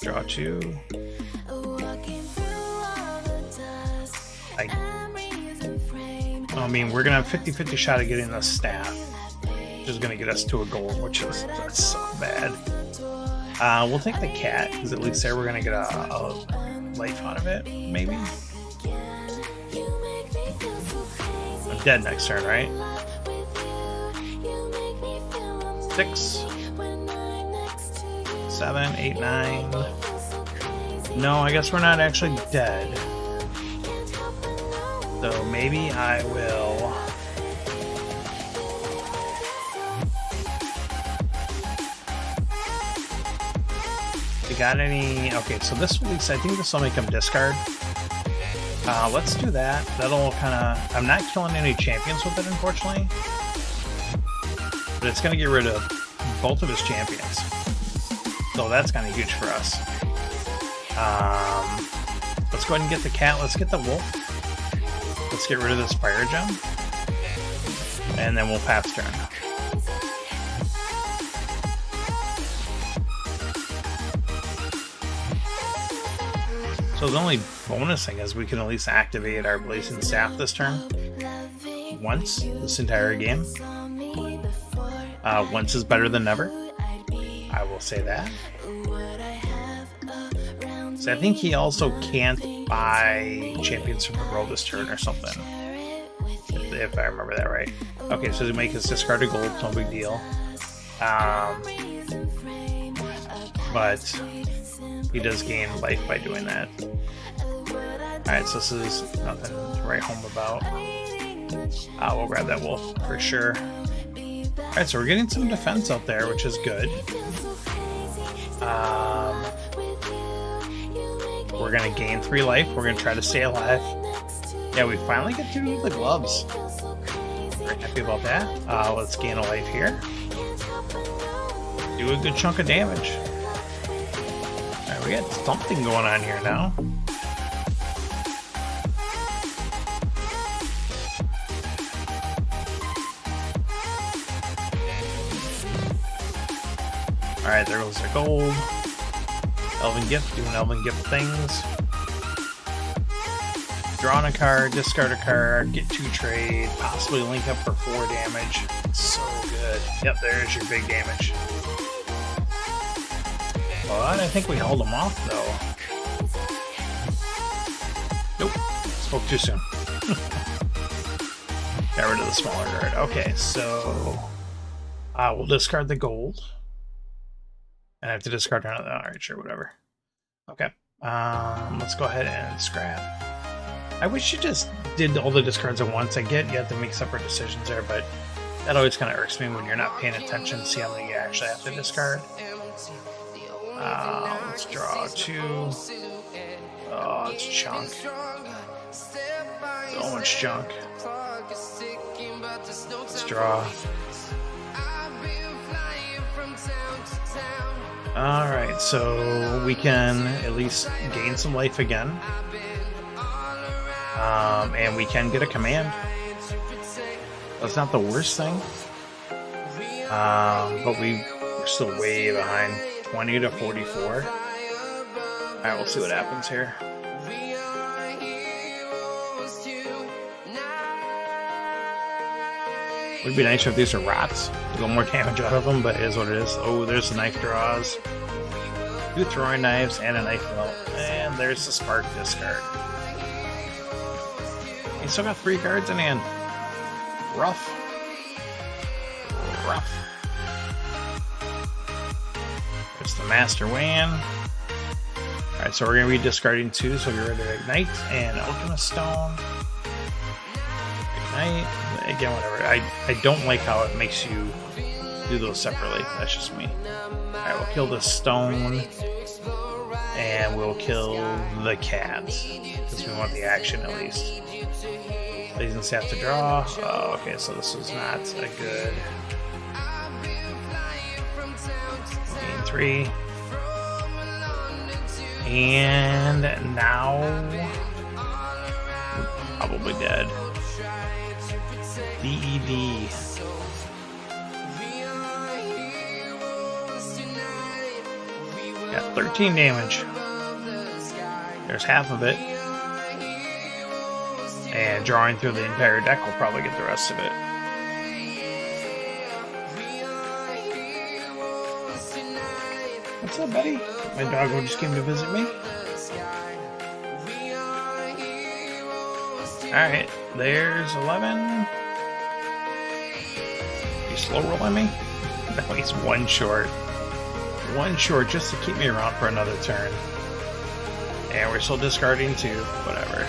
Draw 2. I mean, we're going to have 50-50 shot of getting the staff, which is going to get us to a gold, which is that's so bad. We'll take the cat, because at least there we're going to get a life out of it, maybe? I'm dead next turn, right? 6, 7, 8, 9. No, I guess we're not actually dead. So maybe I will... You got any... Okay, so this will, I think this will make him discard. Let's do that. That'll kind of... I'm not killing any champions with it, unfortunately. But it's going to get rid of both of his champions. So that's kind of huge for us. Let's go ahead and get the cat. Let's get the wolf. Let's get rid of this fire gem. And then we'll pass turn. So the only bonus thing is we can at least activate our Blazing Staff this turn. Once, this entire game. Once is better than never. I will say that. So I think he also can't buy Champions from the World this turn or something. If I remember that right. Okay, so to make his discard a gold, no big deal. But he does gain life by doing that. Alright, so this is nothing to write home about. We'll grab that wolf for sure. Alright, so we're getting some defense out there, which is good. We're going to gain 3 life. We're going to try to stay alive. Yeah, we finally get through the gloves. Very happy about that. Let's gain a life here. Do a good chunk of damage. Alright, we got something going on here now. Alright, there goes our gold. Elven Gift, doing Elven Gift things. Drawing a card, discard a card, get 2 trade, possibly link up for 4 damage. So good. Yep, there's your big damage. But I think we held him off, though. Nope, spoke too soon. Got rid of the smaller card. Okay, so we'll discard the gold. And I have to discard another. Alright, sure, whatever. Okay. Let's go ahead and scrap. I wish you just did all the discards at once. I get you have to make separate decisions there, but that always kind of irks me when you're not paying attention to see how many you actually have to discard. Let's draw 2. Oh, it's junk. So much junk. Let's draw. Alright, so we can at least gain some life again. And we can get a command. That's not the worst thing. But we're still way behind. 20 to 44. Alright, we'll see what happens here. It would be nice if these are rots. A little more damage out of them, but it is what it is. Oh, there's the knife draws. 2 throwing knives and a knife belt. And there's the spark discard. He still got 3 cards in hand. Rough. Rough. It's the Master Wan. Alright, so we're going to be discarding 2, so we're ready to Ignite and Alchemist Stone. Ignite. Again, whatever. I don't like how it makes you do those separately. That's just me. Alright, we'll kill the stone. And we'll kill the cats. Because we want the action at least. Legends have to draw. Oh, okay, so this is not a good. Gain 3. And now we're probably dead. DED. Got 13 damage. There's half of it. And drawing through the entire deck will probably get the rest of it. What's up, buddy? My doggo just came to visit me. Alright, there's 11. You slow rolling me? No, he's 1 short. 1 short just to keep me around for another turn. And we're still discarding 2. Whatever.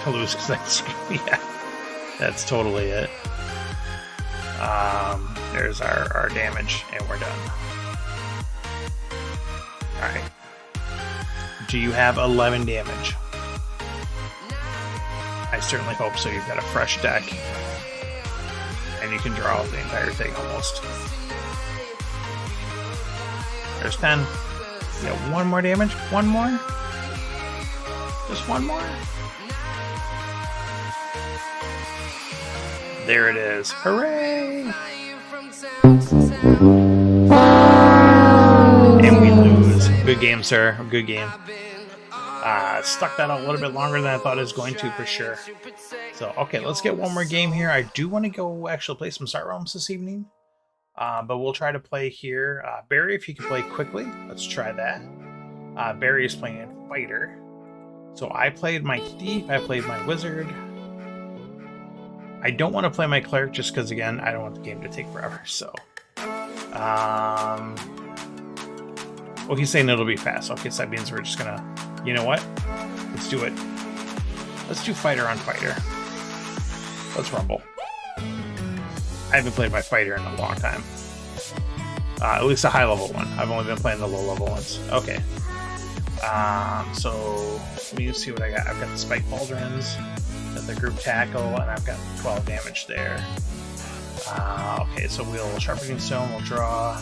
I lose because that's... yeah. That's totally it. There's our damage, and we're done. Alright. Do you have 11 damage? I certainly hope so. You've got a fresh deck. And you can draw out the entire thing almost. There's 10. You got 1 more damage? 1 more? Just 1 more? There it is. Hooray! And we lose. Good game, sir. Good game. Stuck that out a little bit longer than I thought it was going to, for sure. So, okay, let's get 1 more game here. I do want to go actually play some Start Realms this evening. But we'll try to play here. Barry, if you can play quickly, let's try that. Barry is playing Fighter. So I played my Thief, I played my Wizard. I don't want to play my Cleric just because, again, I don't want the game to take forever. So, well, he's saying it'll be fast. Okay, so that means we're just gonna, you know what? Let's do it. Let's do Fighter on Fighter. Let's rumble. I haven't played my Fighter in a long time. At least a high-level one. I've only been playing the low-level ones. Okay. So let me see what I got. I've got the Spike Pauldrons, got the Group Tackle, and I've got 12 damage there. Okay, so we'll Sharpening Stone, we'll draw,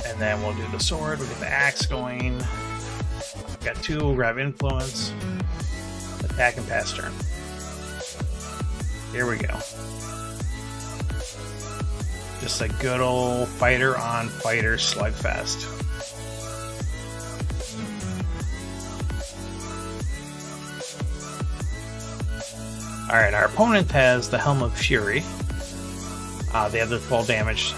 and then we'll do the Sword. We'll get the Axe going. We've got 2. We'll grab Influence, attack, and pass turn. Here we go. Just a good old Fighter on Fighter slugfest. Alright, our opponent has the Helm of Fury. They have the 12 damage.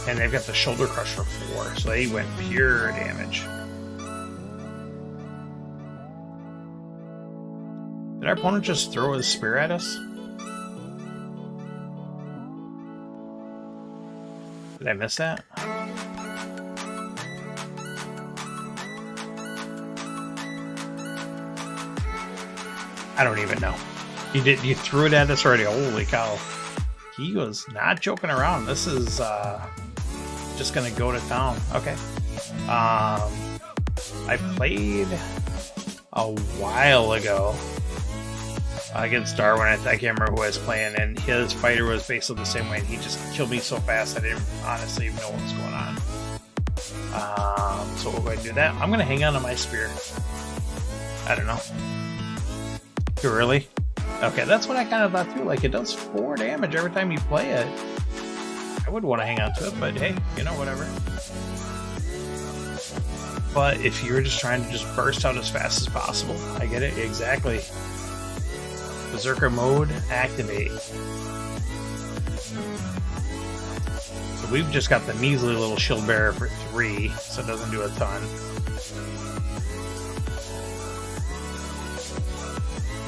And they've got the Shoulder Crush for 4. So they went pure damage. Did our opponent just throw his spear at us? Did I miss that? I don't even know. You threw it at us already. Holy cow. He was not joking around. This is just gonna go to town. Okay. I played a while ago against Darwin. I can't remember who I was playing, and his Fighter was basically the same way, and he just killed me so fast I didn't honestly even know what was going on. So we'll go ahead and do that. I'm gonna hang on to my spear. I don't know. Too early? Okay, that's what I kind of thought too. Like, it does 4 damage every time you play it. I would want to hang on to it, but hey, you know, whatever. But if you're just trying to just burst out as fast as possible, I get it, exactly. Berserker mode, activate. So we've just got the measly little shield bearer for 3, so it doesn't do a ton.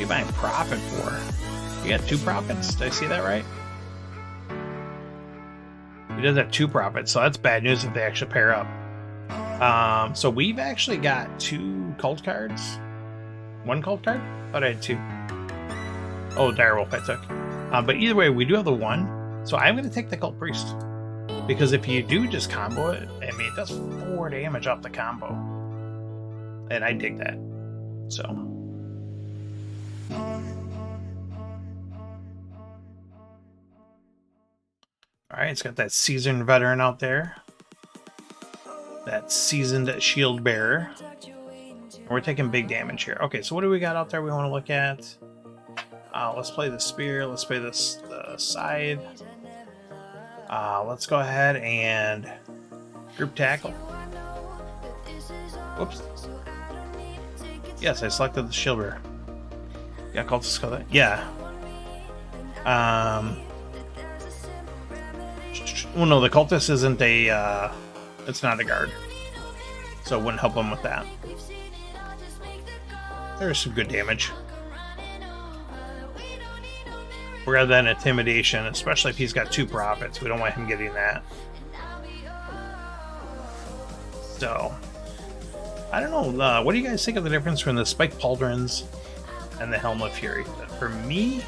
you buying profit for? You got 2 profits. Did I see that right? He does have 2 profits, so that's bad news if they actually pair up. So we've actually got 2 cult cards. 1 cult card? Thought I had 2. Oh, Direwolf I took. But either way, we do have the 1. So I'm going to take the Cult Priest. Because if you do just combo it, I mean, it does 4 damage off the combo. And I dig that. So. Alright, it's got that seasoned veteran out there. That seasoned shield bearer. We're taking big damage here. Okay, so what do we got out there we want to look at? Let's play the spear. Let's play the scythe. Let's go ahead and group tackle. Whoops. Yes, I selected the shield bearer. Yeah, cultist skill that. Yeah. Well, no, the cultist isn't a. It's not a guard, so it wouldn't help him with that. There's some good damage. Rather than intimidation, especially if he's got 2 profits, we don't want him getting that. So, I don't know. What do you guys think of the difference between the Spike Pauldrons and the Helm of Fury? For me,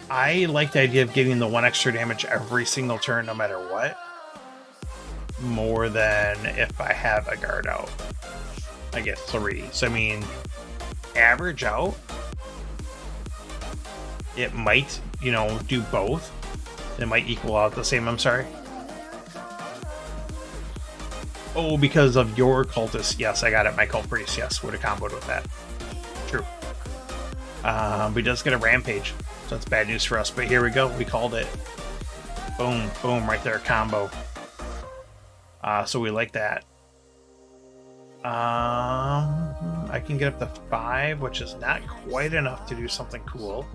I like the idea of getting the 1 extra damage every single turn, no matter what, more than if I have a guard out. I get 3. So, I mean, average out, it might, you know, do both. It might equal out the same, I'm sorry. Oh, because of your cultist. Yes, I got it. My cult priest, yes, would have comboed with that. True. But he does get a rampage. So that's bad news for us. But here we go. We called it. Boom, boom, right there, combo. So we like that. I can get up to 5, which is not quite enough to do something cool.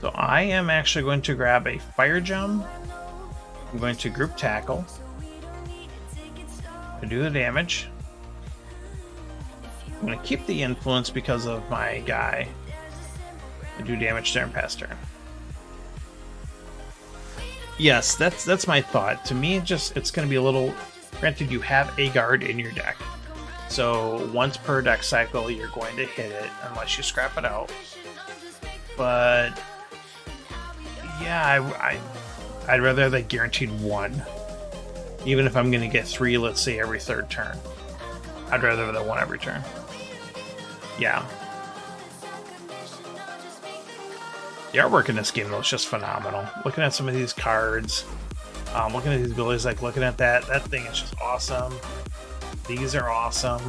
So I am actually going to grab a fire gem. I'm going to group tackle to do the damage. I'm going to keep the influence because of my guy to do damage turn past turn. Yes, that's my thought. To me, it's going to be a little. Granted, you have a guard in your deck, so once per deck cycle, you're going to hit it unless you scrap it out. But yeah, I'd rather have that guaranteed 1, even if I'm going to get 3, let's say every 3rd turn. I'd rather have that 1 every turn. Yeah. The artwork in this game, though, is just phenomenal. Looking at some of these cards, looking at these abilities, like looking at that thing is just awesome. These are awesome.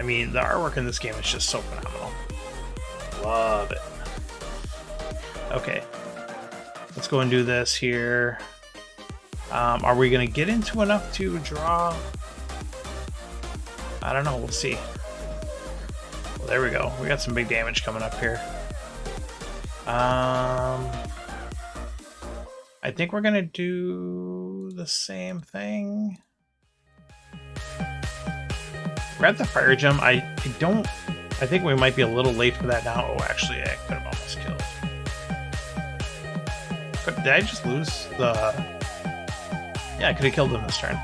I mean, the artwork in this game is just so phenomenal. Love it. Okay. Let's go and do this here. Are we going to get into enough to draw? I don't know. We'll see. Well, there we go. We got some big damage coming up here. I think we're gonna do the same thing. Grab the fire gem. I think we might be a little late for that now. Oh, actually, I could have almost killed. But did I just lose the? Yeah, I could have killed him this turn.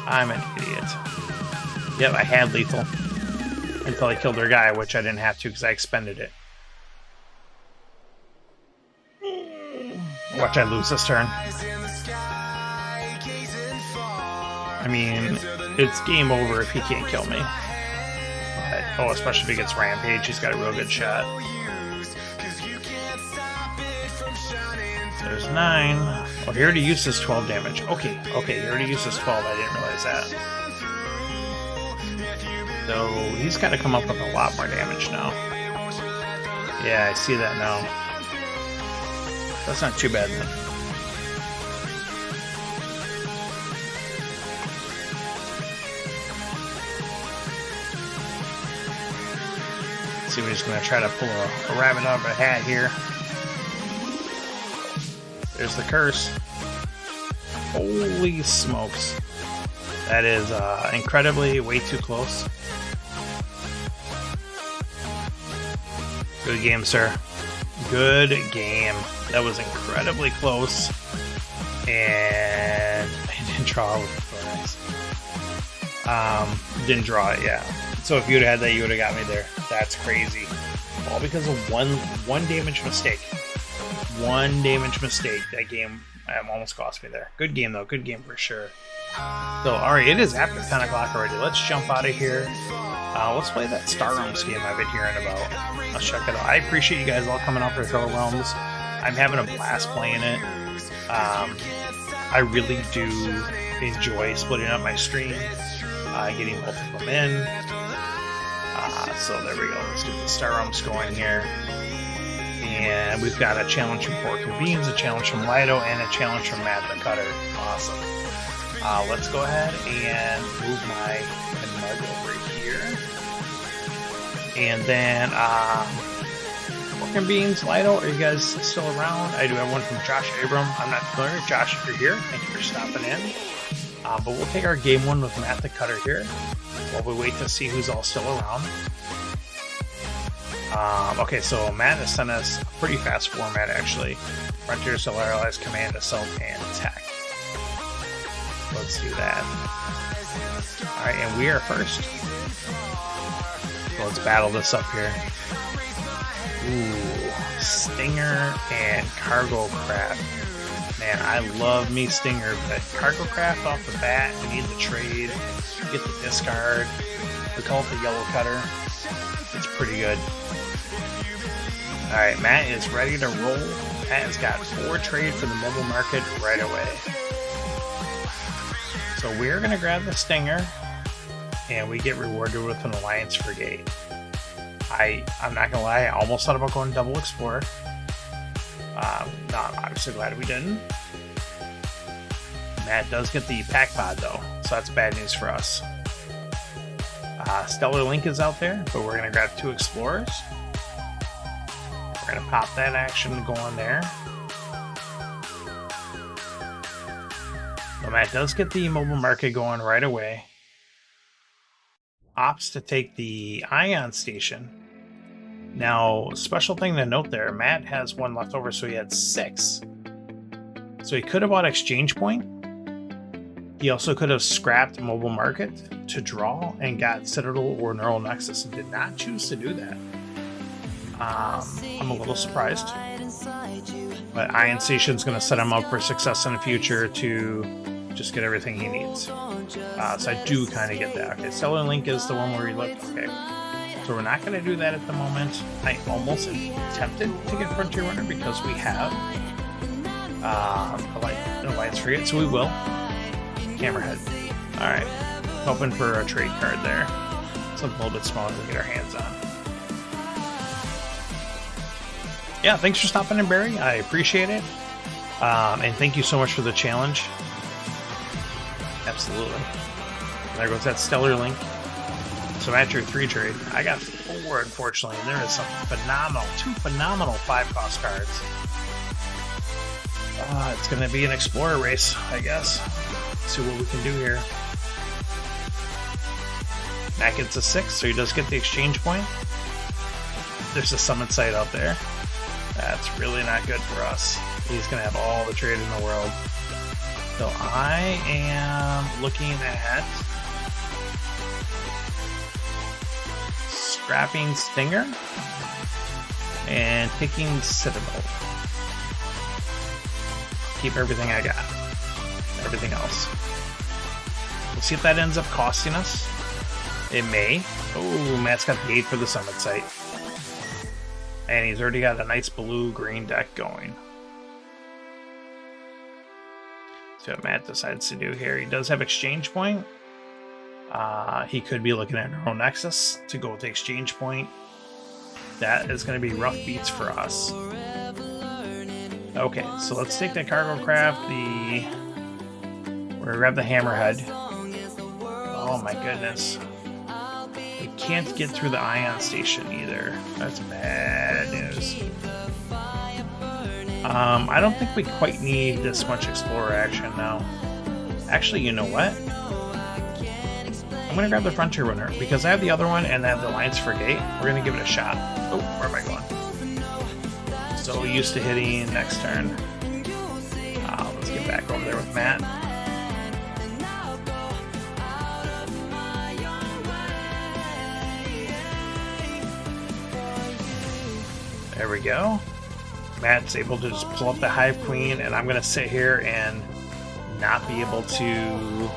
I'm an idiot. Yep, I had lethal. Until I killed their guy, which I didn't have to because I expended it. Watch I lose this turn. I mean, it's game over if he can't kill me. But, oh, especially if he gets rampage, he's got a real good shot. There's 9. Oh, he already used his 12 damage. Okay, he already used his 12. I didn't realize that. So he's got to come up with a lot more damage now. Yeah, I see that now. That's not too bad then. Let's see, we're just going to try to pull a rabbit out of a hat here. There's the curse. Holy smokes. That is incredibly way too close. Good game, sir. Good game. That was incredibly close. And I didn't draw with the flags. Didn't draw it, yeah. So if you'd have had that, you would have got me there. That's crazy. All because of one damage mistake. One damage mistake. That game almost cost me there. Good game, though. Good game for sure. So, alright, it is after 10 o'clock already. Let's jump out of here. Let's play that Star Realms game I've been hearing about. Let's check it out. I appreciate you guys all coming out for Star Realms. I'm having a blast playing it. I really do enjoy splitting up my stream, getting both of them in. So there we go. Let's get the Star Realms going here. And we've got a challenge from Pork Beans, a challenge from Lido, and a challenge from Matt the Cutter. Awesome. Let's go ahead and move my mug over here. And then, Pork and Beans, Lido, are you guys still around? I do have one from Josh Abram. I'm not familiar. Josh, if you're here, thank you for stopping in. But we'll take our game one with Matt the Cutter here while we wait to see who's all still around. Okay, so Matt has sent us a pretty fast format, actually. Frontier, Solarize, Command, Assault, and Attack. Let's do that. Alright, and we are first. So let's battle this up here. Ooh, Stinger and Cargo Craft. Man, I love me Stinger, but Cargo Craft off the bat, we need the trade, get the discard. We call it the Yellow Cutter. It's pretty good. Alright, Matt is ready to roll. Matt has got 4 trade for the mobile market right away. So we're going to grab the Stinger, and we get rewarded with an Alliance Frigate. I'm not going to lie, I almost thought about going double Explorer. I'm obviously glad we didn't. Matt does get the Pack Pod though, so that's bad news for us. Stellar Link is out there, but we're going to grab 2 Explorers. We're going to pop that action going there. So Matt does get the mobile market going right away. Opts to take the Ion Station. Now, special thing to note there, Matt has 1 left over, so he had 6. So he could have bought Exchange Point. He also could have scrapped Mobile Market to draw and got Citadel or Neural Nexus and did not choose to do that. I'm a little surprised. But Ion Station's going to set him up for success in the future to just get everything he needs. So I do kind of get that. Okay, Stellar Link is the one where he looked. Okay. So we're not going to do that at the moment. I almost am tempted to get Frontier Runner because we have an Alliance Frigate, so we will. Hammerhead. Alright. Hoping for a trade card there. Something a little bit smaller to get our hands on. Yeah, thanks for stopping in, Barry. I appreciate it. And thank you so much for the challenge. Absolutely. There goes that Stellar Link. So after 3 trade, I got 4, unfortunately, and there is some phenomenal, 2 phenomenal 5-cost cards. It's going to be an Explorer race, I guess. Let's see what we can do here. Matt gets a 6, so he does get the Exchange Point. There's a Summit Site out there. That's really not good for us. He's going to have all the trade in the world. So I am looking at scrapping Stinger and taking Citadel. Keep everything I got. Everything else. We'll see if that ends up costing us. It may. Oh, Matt's got the 8 for the Summit Site. And he's already got a nice blue-green deck going. So what Matt decides to do here. He does have Exchange Point. He could be looking at Neural Nexus to go with the Exchange Point. That is going to be rough beats for us. Okay, so let's take the Cargo Craft, we're going to grab the Hammerhead. Oh my goodness. We can't get through the Ion Station either. That's bad news. I don't think we quite need this much Explorer action now. Actually, you know what? I'm gonna grab the Frontier Runner because I have the other one and I have the Alliance Frigate. We're gonna give it a shot. Oh, where am I going? So used to hitting next turn. Let's get back over there with Matt. There we go. Matt's able to just pull up the Hive Queen, and I'm going to sit here and not be able to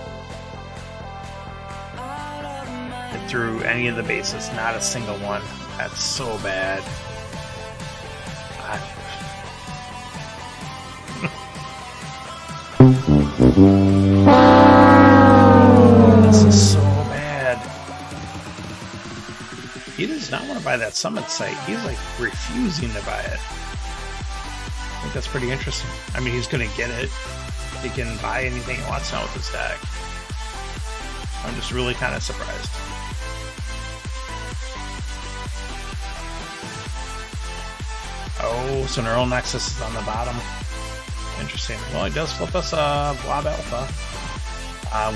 get through any of the bases. Not a single one. That's so bad. This is so bad. He does not want to buy that summit site. He's like refusing to buy it. I think that's pretty interesting. I mean, he's going to get it. He can buy anything he wants now with his deck. I'm just really kind of surprised. Oh, so Neural Nexus is on the bottom. Interesting. Well, it does flip us a Blob Alpha.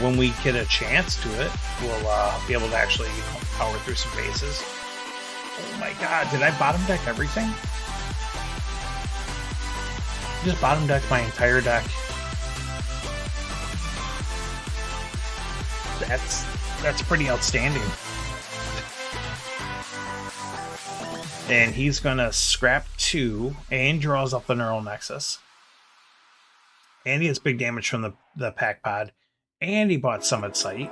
When we get a chance to it, we'll be able to actually, you know, power through some bases. Oh my god, did I bottom deck everything? I just bottom decked my entire deck. That's pretty outstanding. And he's gonna scrap 2 and draws up the Neural Nexus. And he has big damage from the Pack Pod. And he bought Summit Site.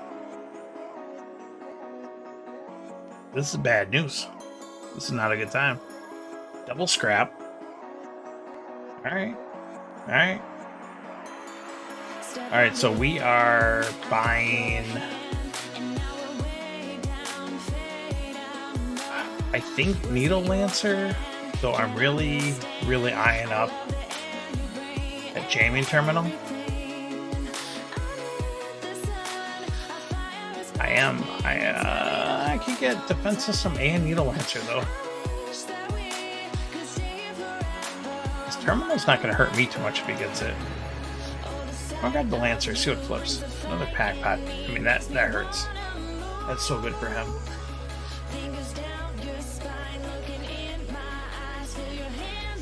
This is bad news. This is not a good time. Double scrap. Alright. Alright. Alright, so we are buying... I think Needle Lancer. So I'm really, really eyeing up that jamming terminal. I can get Defense System and Needle Lancer though. This terminal's not going to hurt me too much if he gets it. I'll grab the Lancer, see what flips. Another Pack Pot. I mean, that hurts. That's so good for him.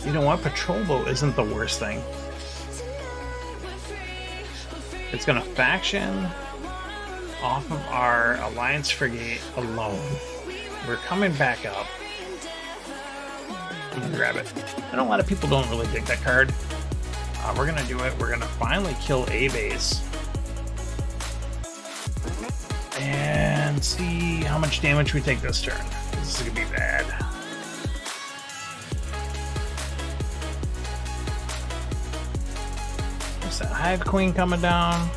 You know what? Patrol Boat isn't the worst thing. It's going to faction off of our Alliance Frigate alone. We're coming back up. I'm gonna grab it. I know a lot of people don't really dig that card. We're gonna do it. We're gonna finally kill a base and see how much damage we take this turn. This is gonna be bad. There's that Hive Queen coming down.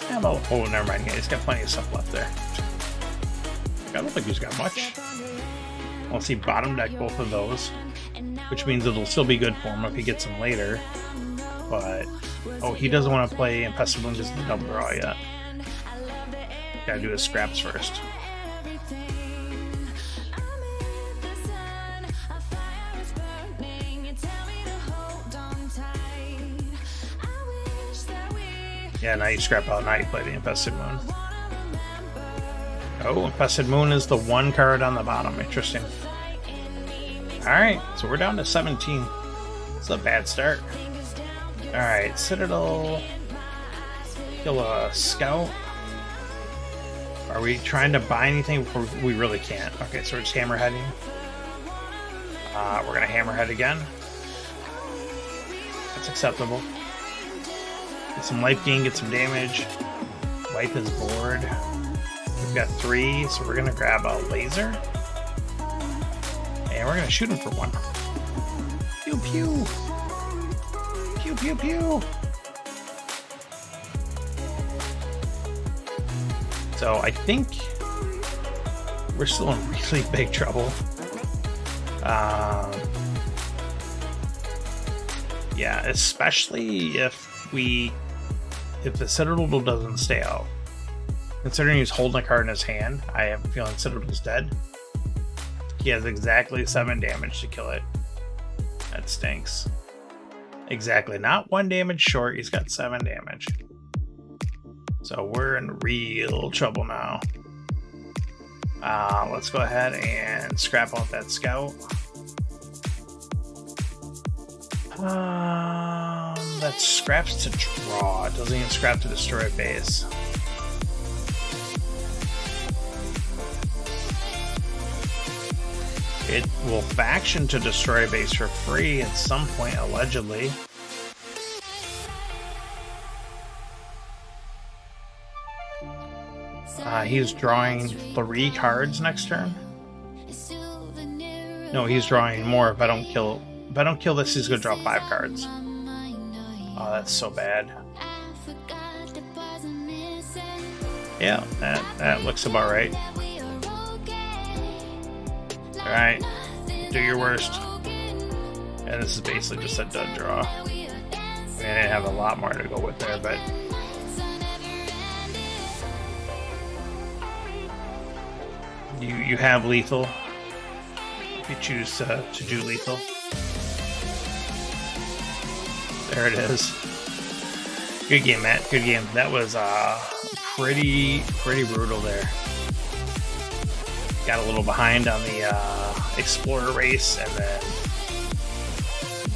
Have a, oh, never mind. He's got plenty of stuff left there. I don't think he's got much. Unless he bottom deck both of those, which means it'll still be good for him if he gets them later. But oh, he doesn't want to play Infested Wound as the double draw yet. Gotta do his scraps first. Yeah, now you scrap out, now you play the Infested Moon. Oh, Infested Moon is the one card on the bottom. Interesting. Alright, so we're down to 17. It's a bad start. Alright, Citadel. Kill a Scout. Are we trying to buy anything before we really can't? Okay, so we're just hammerheading. We're going to hammerhead again. That's acceptable. Get some life gain, get some damage. Wipe his board. We've got 3, so we're gonna grab a laser. And we're gonna shoot him for 1. Pew pew! Pew pew pew! So I think we're still in really big trouble. Yeah, especially if the Citadel doesn't stay out. Considering he's holding a card in his hand, I have a feeling Citadel's dead. He has exactly 7 damage to kill it. That stinks. Exactly. Not 1 damage short. He's got 7 damage. So we're in real trouble now. Let's go ahead and scrap out that scout. That scraps to draw. It doesn't even scrap to destroy a base. It will faction to destroy a base for free at some point, allegedly. He's drawing 3 cards next turn. No, he's drawing more. If I don't kill this, he's gonna draw 5 cards. Oh, that's so bad. Yeah, that looks about right. Alright, do your worst. And this is basically just a dud draw. I mean, I have a lot more to go with there, but you have lethal if you choose to do lethal. There it is. Good game, Matt. Good game. That was pretty brutal there. Got a little behind on the Explorer race, and then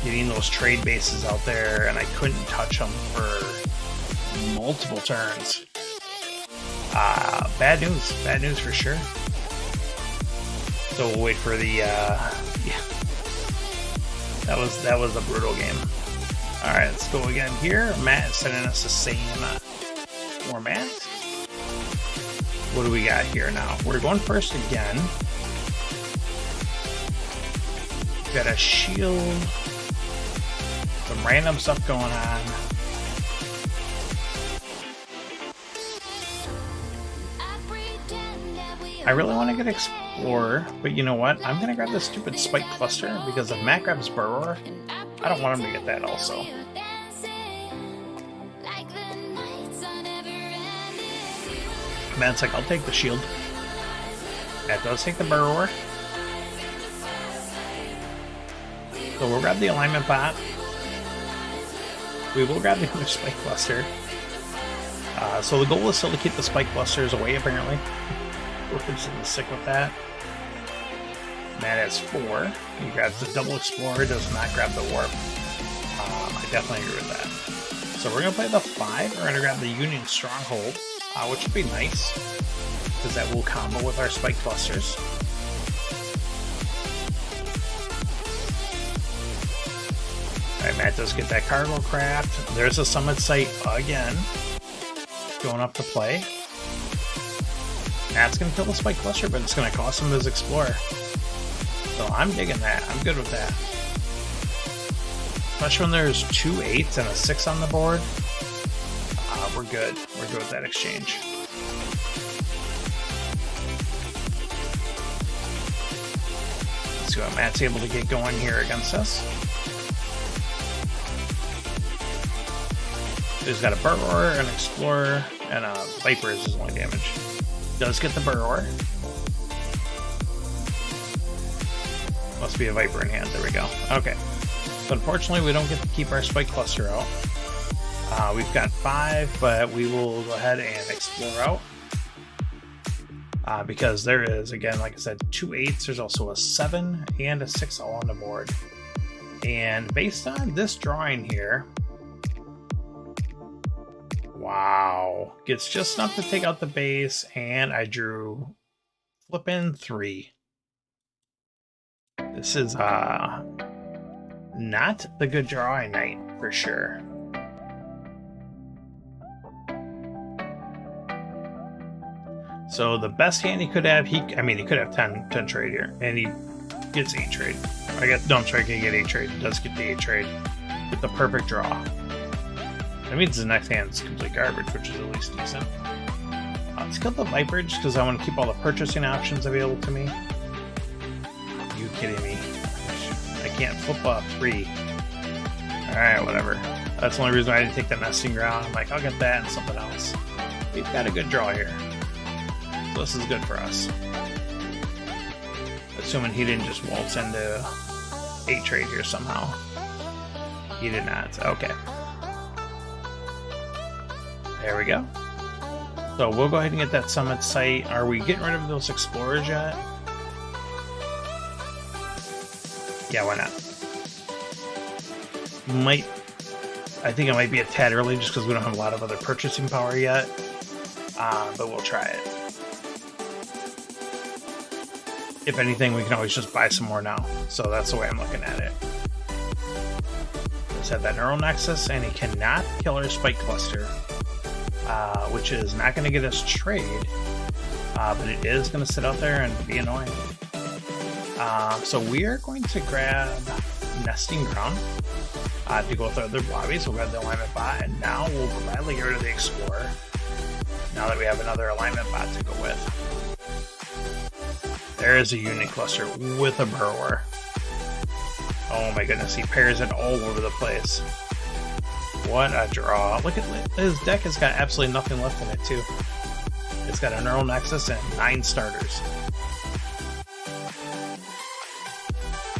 getting those trade bases out there, and I couldn't touch them for multiple turns. Bad news for sure. So we'll wait for the yeah. That was a brutal game. All right, let's go again here. Matt is sending us the same format. What do we got here now? We're going first again. Got a shield, some random stuff going on. I really want to get Explorer, but you know what? I'm going to grab this stupid Spike Cluster, because if Matt grabs Burrower, I don't want him to get that also. Matt's like, I'll take the shield. Matt does take the Burrower. So we'll grab the alignment bot. We will grab the other Spike Cluster. So the goal is still to keep the Spike Clusters away, apparently. We're just going to stick with that. Matt has 4. He grabs the double Explorer, does not grab the Warp. I definitely agree with that. So we're going to play the 5. We're going to grab the Union Stronghold, which would be nice, because that will combo with our Spike Clusters. Alright, Matt does get that Cargo Craft. There's a Summit Site again, going up to play. Matt's going to kill the Spike Cluster, but it's going to cost him his Explorer. So I'm digging that. I'm good with that. Especially when there's 2 8s and a 6 on the board. We're good. We're good with that exchange. Let's see what Matt's able to get going here against us. He's got a Burrower, an Explorer, and a Viper is his only damage. Does get the Burrower. Must be a Viper in hand. There we go. Okay. So unfortunately, we don't get to keep our Spike Cluster out. We've got 5, but we will go ahead and explore out. Because there is, again, like I said, 2 8s. There's also a 7 and a 6 all on the board. And based on this drawing here, wow, gets just enough to take out the base, and I drew flippin' 3. This is not the good drawing night for sure. So the best hand he could have, he could have 10 trade here, and he gets 8 trade. I guess no, I'm sorry, he can get 8 trade. He does get the 8 trade with the perfect draw. That means the next hand's complete garbage, which is at least decent. Let's kill the Viper just because I want to keep all the purchasing options available to me. Are you kidding me? I can't flip a 3. Alright, whatever. That's the only reason I didn't take the Nesting Ground. I'm like, I'll get that and something else. We've got a good draw here. So this is good for us. Assuming he didn't just waltz into 8 trade here somehow. He did not. Okay. There we go. So we'll go ahead and get that summit site. Are we getting rid of those explorers yet? Yeah, why not? I think it might be a tad early just because we don't have a lot of other purchasing power yet. But we'll try it. If anything, we can always just buy some more now. So that's the way I'm looking at it. Let's have that neural nexus, and he cannot kill our spike cluster, which is not going to get us trade, but it is going to sit out there and be annoying. So we are going to grab nesting ground to go with our other lobbies. We'll grab the alignment bot, and now we'll gladly get rid of the explorer. Now that we have another alignment bot to go with. There is a unit cluster with a burrower. Oh my goodness, he pairs it all over the place. What a draw. Look at his deck has got absolutely nothing left in it too. It's got a neural nexus and 9 starters.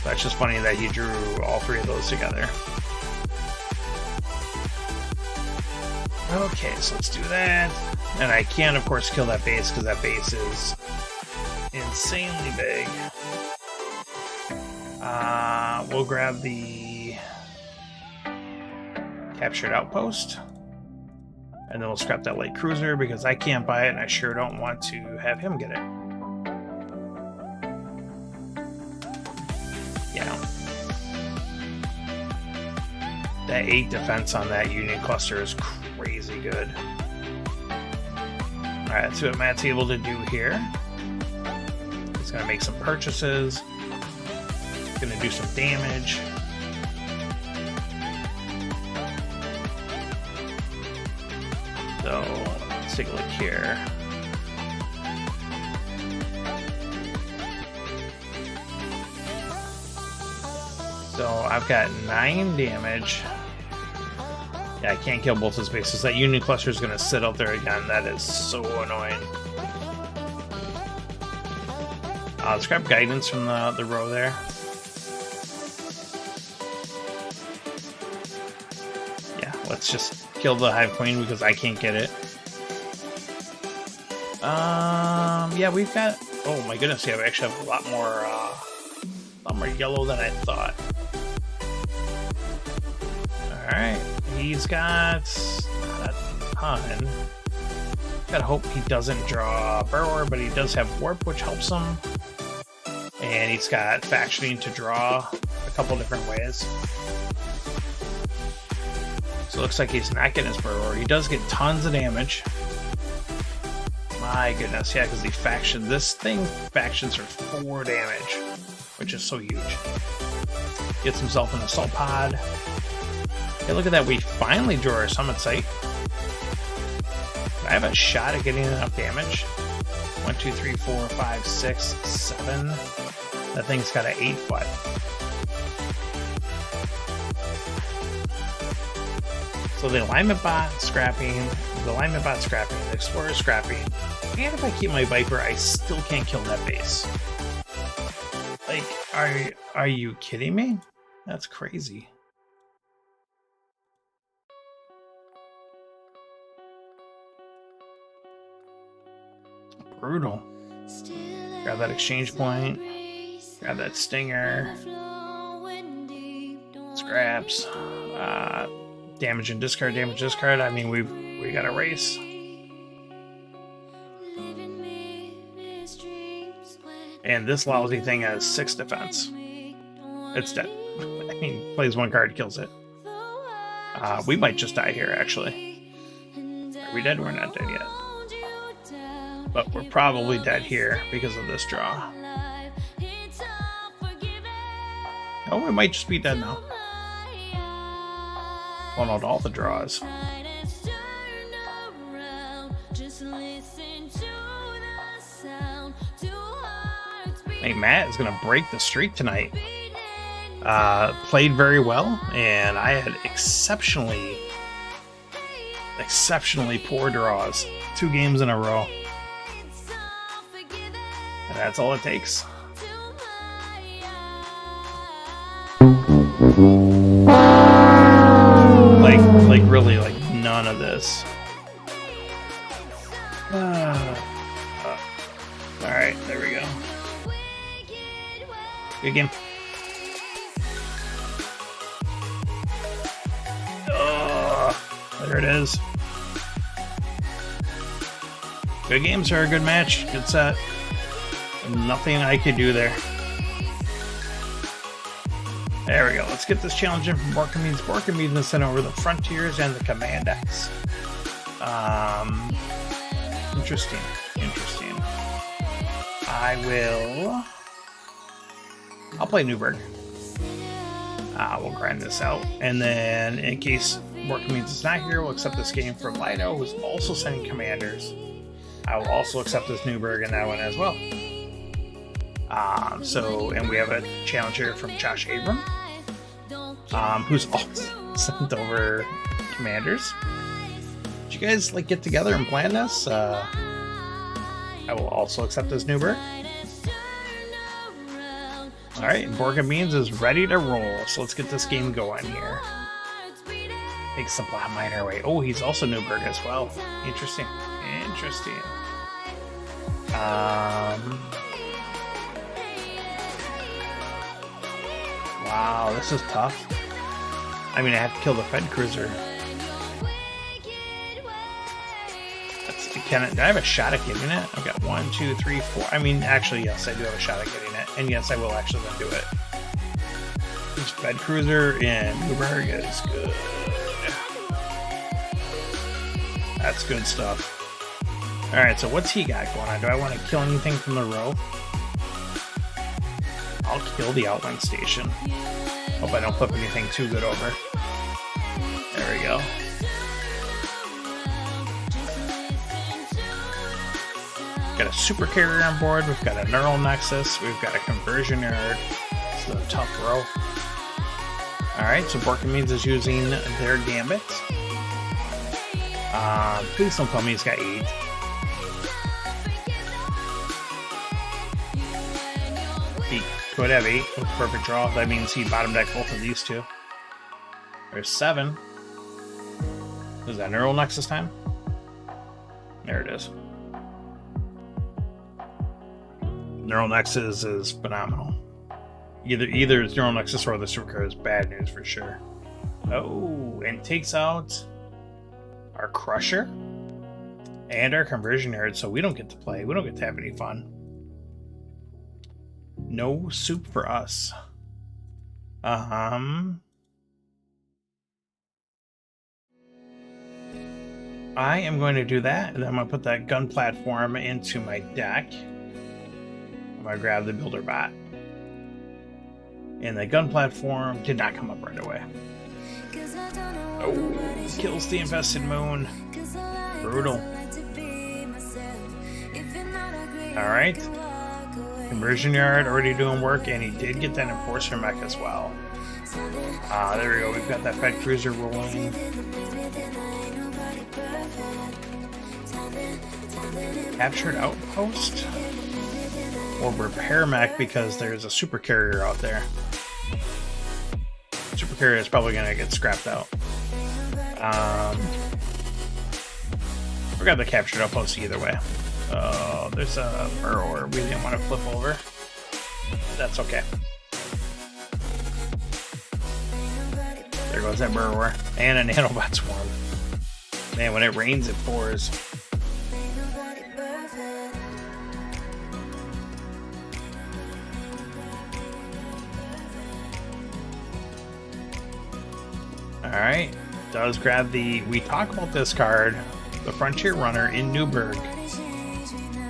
That's just funny that he drew all 3 of those together. Okay, so let's do that. And I can, of course, kill that base because that base is insanely big. We'll grab the captured outpost. And then we'll scrap that light cruiser because I can't buy it and I sure don't want to have him get it. Yeah. That 8 defense on that Union cluster is crazy good. Alright, let's see what Matt's able to do here. He's going to make some purchases. He's going to do some damage. So, let's take a look here. So, I've got 9 damage. Yeah, I can't kill both his bases. That Union cluster is going to sit out there again. That is so annoying. Let's grab guidance from the row there. Yeah, let's just kill the Hive Queen because I can't get it. Yeah, we've got... Oh my goodness, yeah, we actually have a lot more yellow than I thought. Alright, he's got not a ton. Gotta hope he doesn't draw Burrower, but he does have Warp, which helps him. And he's got Factioning to draw a couple different ways. So it looks like he's not getting his Burrower. He does get tons of damage. My goodness, yeah, because he factioned this thing. Factions are 4 damage, which is so huge. Gets himself an assault pod. Hey, look at that. We finally drew our summit site. I have a shot at getting enough damage. 1, 2, 3, 4, 5, 6, 7. That thing's got an 8 foot. So the alignment bot scrapping, the explorer scrapping, and if I keep my Viper, I still can't kill that base. Like, are you kidding me? That's crazy. Brutal. Grab that exchange point. Grab that stinger. Scraps. Damage and discard, damage, discard. I mean, we got a race. And this lousy thing has 6 defense. It's dead. I mean, plays 1 card, kills it. We might just die here, actually. Are we dead? We're not dead yet. But we're probably dead here because of this draw. Oh, we might just be dead now. Pulling out all the draws. Hey, Matt is going to break the streak tonight. Played very well, and I had exceptionally poor draws. 2 games in a row. And that's all it takes. Like really, like none of this. Alright, there we go. Good game. There it is. Good games are a good match. Good set. Nothing I could do there. There we go. Let's get this challenge in from Borkamines. Borkamines is sent over the Frontiers and the Command X. Interesting. Interesting. I'll play Newburgh. We'll grind this out. And then, in case Borkamines is not here, we'll accept this game from Lido, who's also sending Commanders. I will also accept this Newburgh in that one as well. And we have a challenge here from Josh Abram, who's also sent over Commanders. Did you guys like get together and plan this? I will also accept this Newburgh. Alright, Borkamines is ready to roll, so let's get this game going here. Take Sublime Mine our way. Oh, he's also Newburgh as well. Interesting. Interesting. Wow, this is tough. I mean, I have to kill the Fed Cruiser. Do I have a shot at getting it? I've got 1, 2, 3, 4. I mean, actually, yes, I do have a shot at getting it. And yes, I will actually then do it. This Fed Cruiser in Newburgh is good. That's good stuff. Alright, so what's he got going on? Do I want to kill anything from the row? I'll kill the outline station. Hope I don't flip anything too good over. There we go. Got a super carrier on board. We've got a neural nexus. We've got a conversion yard. It's a tough row. Alright, so Borkamines is using their gambit. Please don't tell me he's got 8. He could have 8 with perfect draw. That means he bottom deck both of these two. There's 7. Is that neural nexus time? There it is. Neural Nexus is phenomenal. Either it's Neural Nexus or the Supercar is bad news for sure. Oh, and takes out our Crusher and our Conversion Yard, so we don't get to play. We don't get to have any fun. No soup for us. I am going to do that, and then I'm going to put that gun platform into my deck. I'm going to grab the Builder Bot. And the gun platform did not come up right away. Oh, kills the Infested Moon. Brutal. Alright. Conversion Yard already doing work, and he did get that Enforcer mech as well. There we go. We've got that Fed Cruiser rolling. Captured Outpost? Or Repair Mech, because there's a super carrier out there. Super carrier is probably going to get scrapped out. We got the Captured Outpost either way. Oh, there's a Burrower we didn't want to flip over. That's okay. There goes that Burrower. And a Nanobot Swarm. Man, when it rains, it pours. Alright, does grab the... We talk about this card, the Frontier Runner in Newburgh,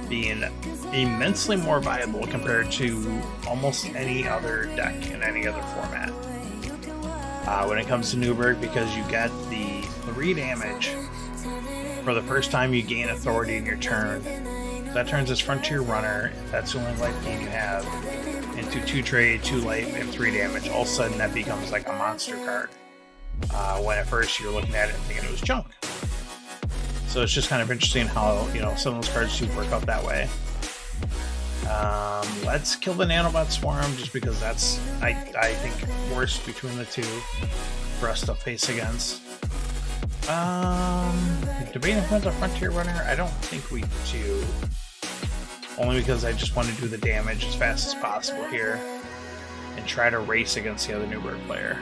being immensely more viable compared to almost any other deck in any other format. When it comes to Newburgh, because you get the 3 damage for the first time you gain authority in your turn. That turns this Frontier Runner, if that's the only life gain you have, into 2 trade, 2 life, and 3 damage. All of a sudden that becomes like a monster card. When at first you're looking at it and thinking it was junk. So it's just kind of interesting how, you know, some of those cards do work out that way. let's kill the nanobot swarm just because that's I think worst between the two for us to face against. Debating if one's a frontier runner, I don't think we do. Only because I just want to do the damage as fast as possible here and try to race against the other Newberg player.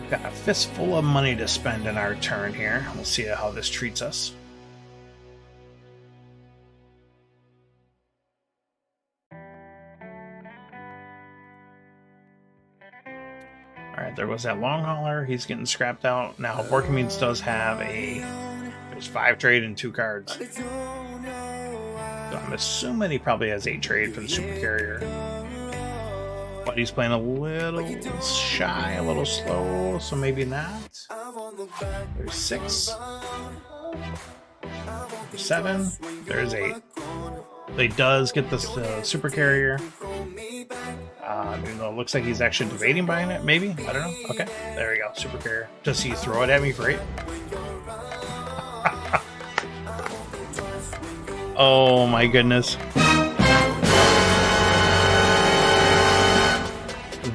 Got a fistful of money to spend in our turn here. We'll see how this treats us. Alright, there was that long hauler. He's getting scrapped out. Now, Borkamines does have a... There's 5 trade and 2 cards. So I'm assuming he probably has 8 trade for the super carrier. But he's playing a little shy, a little slow, so maybe not. There's 6. There's 7. There's 8. He does get this super carrier. Even though it looks like he's actually debating buying it, maybe? I don't know. Okay, there we go, super carrier. Does he throw it at me for 8? Oh my goodness.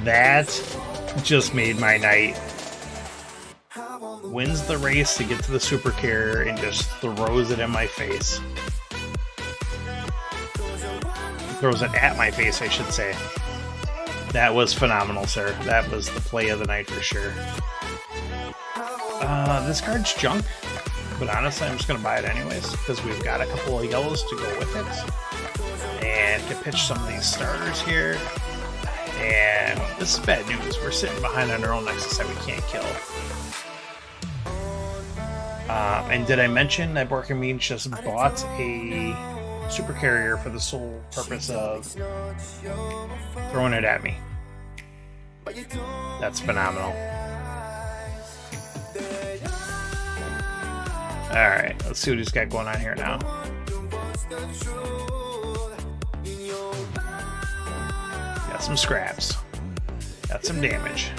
That just made my night. Wins the race to get to the super carrier and just throws it in my face. Throws it at my face, I should say. That was phenomenal, sir. That was the play of the night for sure. This card's junk, but honestly, I'm just going to buy it anyways because we've got a couple of yellows to go with it. And can pitch some of these starters here. And this is bad news. We're sitting behind on our own Nexus that we can't kill. And did I mention that Borkamines just bought a super carrier for the sole purpose of throwing it at me? That's phenomenal. Alright, let's see what he's got going on here now. Got some scraps. Got some damage.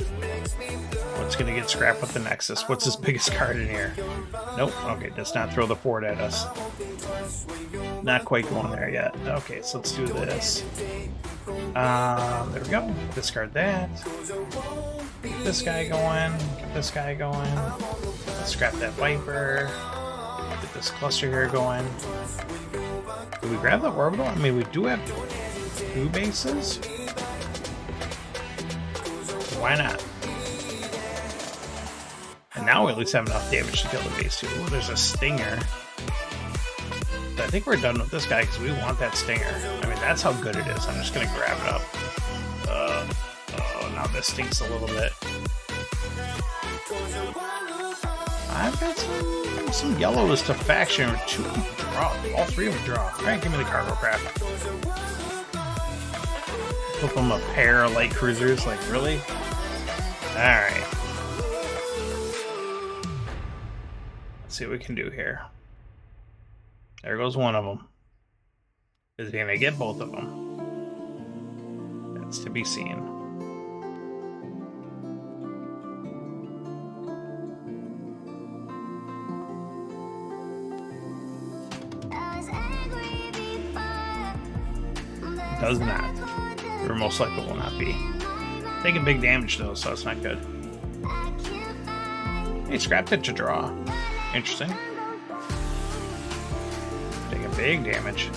What's going to get scrapped with the Nexus? What's his biggest card in here? Nope. Okay, does not throw the fort at us. Not quite going there yet. Okay, so let's do this. There we go. Discard that. Get this guy going. Get this guy going. Let's scrap that Viper. Get this cluster here going. Did we grab the orbital? I mean, we do have 2 bases. Why not? And now we at least have enough damage to kill the base too. Ooh, there's a stinger. But I think we're done with this guy because we want that stinger. I mean, that's how good it is. I'm just going to grab it up. Oh, now this stinks a little bit. I've got some yellows to faction. 2 of them draw. All 3 of them draw. Alright, give me the cargo craft. Flip them a pair of light cruisers. Like, really? Alright. Let's see what we can do here. There goes one of them. Is he going to get both of them? That's to be seen. Does not. Or most likely will not be. Taking big damage though, so it's not good. He scrapped it to draw. Interesting. Taking big damage.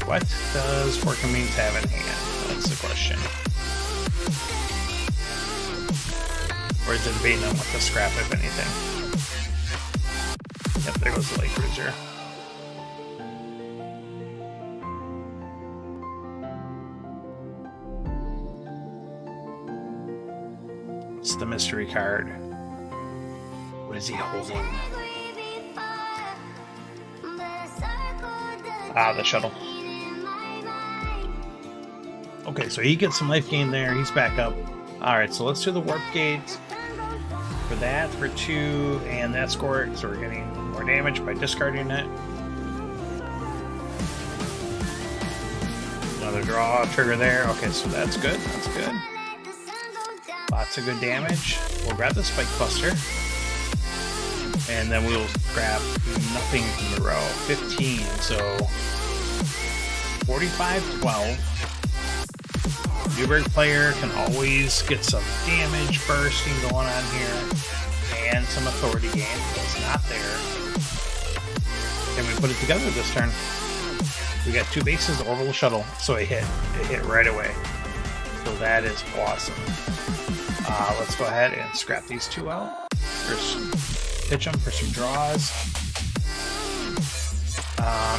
What does Borkamines have in hand? That's the question. Or is it debating on what to scrap, if anything? Yep, there goes the light cruiser. It's the mystery card. What is he holding? Ah, the shuttle. Okay, so he gets some life gain there. He's back up. Alright, so let's do the warp gate. For that, for 2, and that score, so we're getting more damage by discarding it. Another draw trigger there. Okay, so that's good. That's good. Lots of good damage. We'll grab the Spike Buster. And then we'll grab nothing from the row. 15, so 45-12. Newberg player can always get some damage bursting going on here. And some authority gain. It's not there. Can we put it together this turn? We got 2 bases, the orbital shuttle, so it hit. It hit right away. So that is awesome. Let's go ahead and scrap these 2 out. First, pitch them for some draws.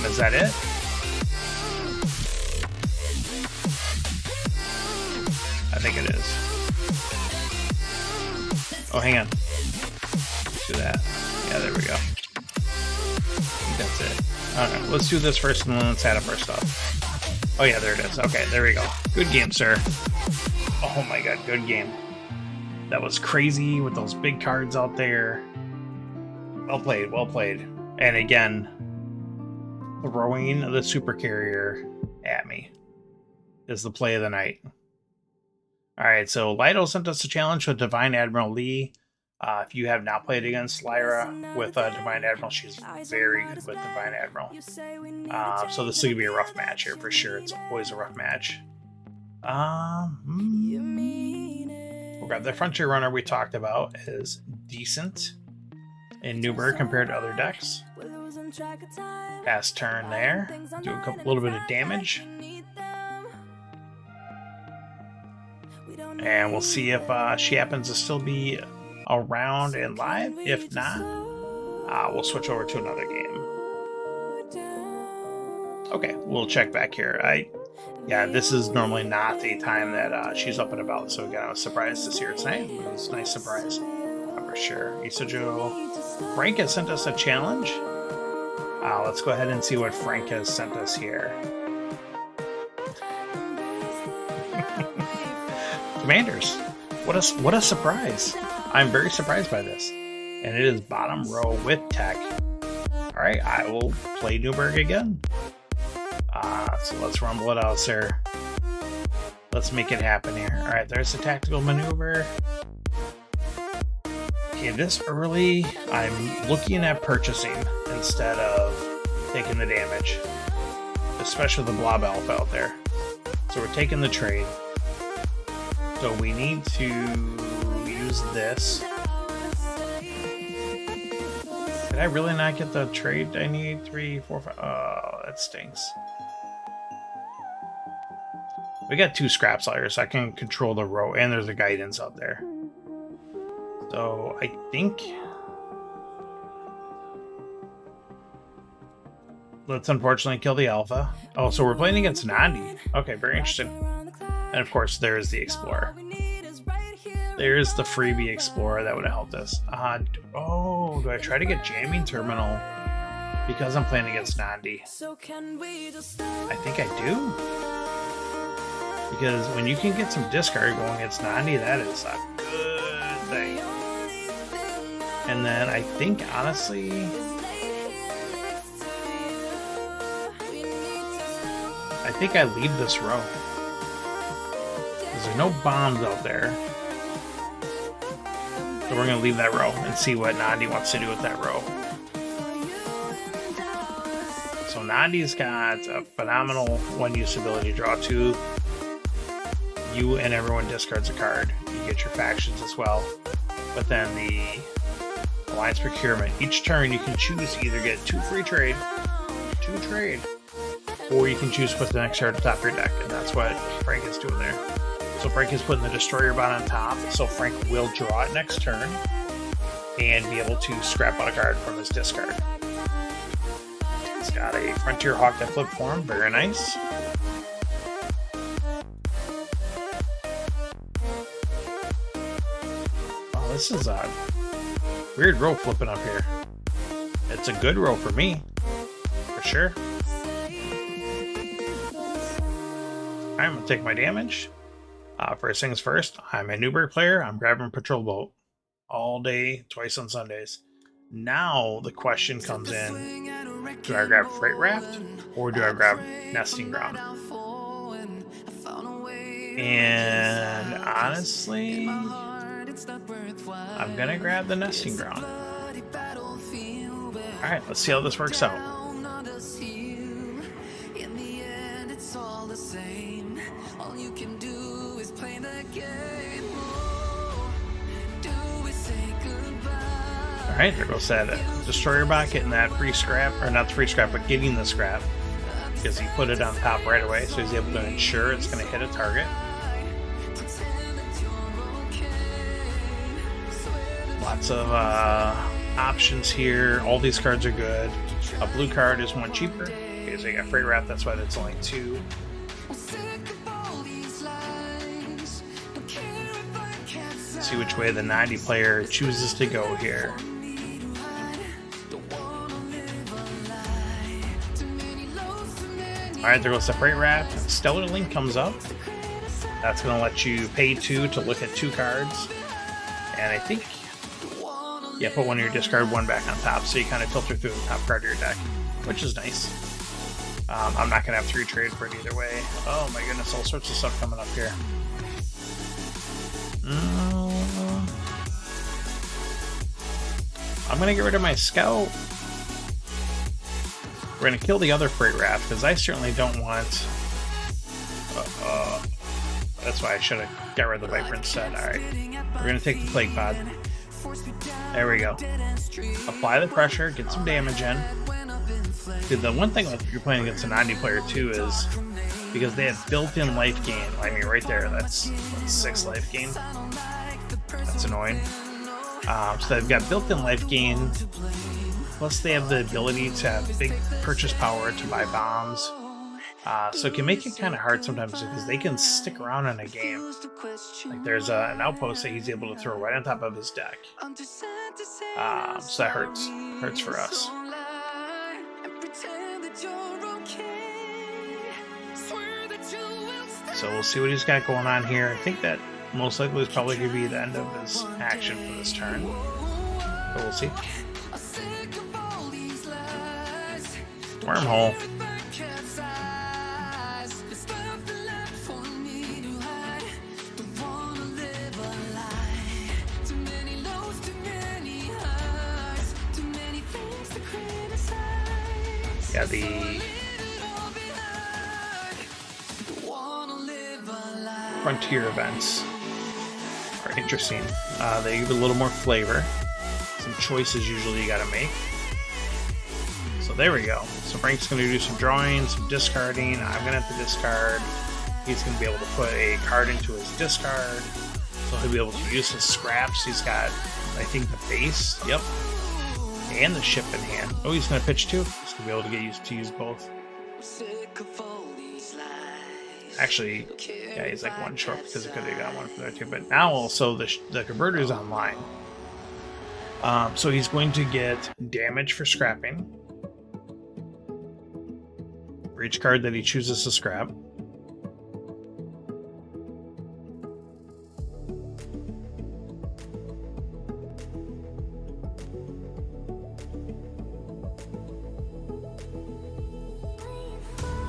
Is that it? I think it is. Oh, hang on. Let's do that. Yeah, there we go. I think that's it. Alright, let's do this first and then let's add up our stuff. Oh yeah, there it is. Okay, there we go. Good game, sir. Oh my god, good game. That was crazy with those big cards out there. Well played, well played. And again, throwing the super carrier at me is the play of the night. Alright, so Lido sent us a challenge with Divine Admiral Lee. If you have not played against Lyra with Divine Admiral, she's very good with Divine Admiral. So this is going to be a rough match here for sure. It's always a rough match. We'll grab the Frontier Runner we talked about is decent in Newberg compared to other decks. Pass turn there. Do a little bit of damage. And we'll see if she happens to still be around and live. If not, we'll switch over to another game. Okay, we'll check back here. Yeah, this is normally not the time that she's up and about, so again, I was surprised to see her tonight. It was a nice surprise, for sure. Isojo Frank has sent us a challenge. Let's go ahead and see what Frank has sent us here. Commanders, what a surprise. I'm very surprised by this. And it is bottom row with tech. Alright, I will play Newberg again. So let's rumble it out, sir. Let's make it happen here. Alright, there's the tactical maneuver. Okay, this early, I'm looking at purchasing instead of taking the damage. Especially the Blob Alpha out there. So we're taking the trade. So we need to use this. Did I really not get the trade I need? 3, 4, 5. Oh, that stinks. We got 2 scrap sliders, so I can control the row, and there's a guidance out there. So I think let's unfortunately kill the Alpha. Oh, so we're playing against Nandi. Okay, very interesting. And of course, there's the Explorer. There's the freebie Explorer that would have helped us. Oh, do I try to get Jamming Terminal because I'm playing against Nandi? I think I do. Because when you can get some discard going against Nandi, that is a good thing. And then I think, honestly, I think I leave this row. Because there's no bombs out there. So we're going to leave that row and see what Nandi wants to do with that row. So Nandi's got a phenomenal one-use ability. Draw 2. You and everyone discards a card. You get your factions as well. But then the Alliance Procurement. Each turn you can choose to either get 2 free trade, 2 trade, or you can choose to put the next card at the top of your deck. And that's what Frank is doing there. So Frank is putting the Destroyer Bot on top, so Frank will draw it next turn and be able to scrap out a card from his discard. He's got a Frontier Hawk that flip for him, very nice. Oh, this is a weird row flipping up here. It's a good row for me, for sure. I'm going to take my damage. First things first, I'm a Newberg player. I'm grabbing Patrol Boat all day, twice on Sundays. Now the question comes in, do I grab Freight Raft or do I grab Nesting Ground? And honestly, I'm gonna grab the nesting ground. Alright, let's see how this works out. Alright, there goes that destroyer bot getting that free scrap, or not the free scrap, but getting the scrap. Because he put it on top right away, so he's able to ensure it's going to hit a target. Lots of options here. All these cards are good. A blue card is one cheaper. Okay, so you got Freight Wrap, that's why that's only 2. Let's see which way the 90 player chooses to go here. Alright, there goes the Freight Wrap. Stellar Link comes up. That's going to let you pay 2 to look at 2 cards. And I think, yeah, put one of your discard, one back on top, so you kind of filter through the top card of your deck, which is nice. I'm not going to have 3 trade for it either way. Oh my goodness, all sorts of stuff coming up here. I'm going to get rid of my Scout. We're going to kill the other Freight Wrap, because I certainly don't want... that's why I should have got rid of the Viper instead. Alright, we're going to take the Plague Pod. There we go. Apply the pressure, get some damage in. Dude, the one thing if you're playing against a 90 player too is because they have built-in life gain. I mean, right there, that's 6 life gain. That's annoying. So they've got built-in life gain. Plus, they have the ability to have big purchase power to buy bombs. So it can make it kind of hard sometimes because they can stick around in a game. Like there's an outpost that he's able to throw right on top of his deck. So that hurts for us. So we'll see what he's got going on here. I think that most likely is probably going to be the end of his action for this turn. But we'll see. Wormhole. Yeah, the Frontier events are interesting. They give a little more flavor. Some choices usually you gotta make. So there we go. So Frank's gonna do some drawing, some discarding. I'm gonna have to discard. He's gonna be able to put a card into his discard. So he'll be able to use his scraps. He's got, I think, the base. Yep. And the ship in hand. Oh, he's gonna pitch too. He's gonna be able to get used to use both. Actually, yeah, he's like one short because it could have got one for there too. But now also the converter is online. So he's going to get damage for scrapping for each card that he chooses to scrap.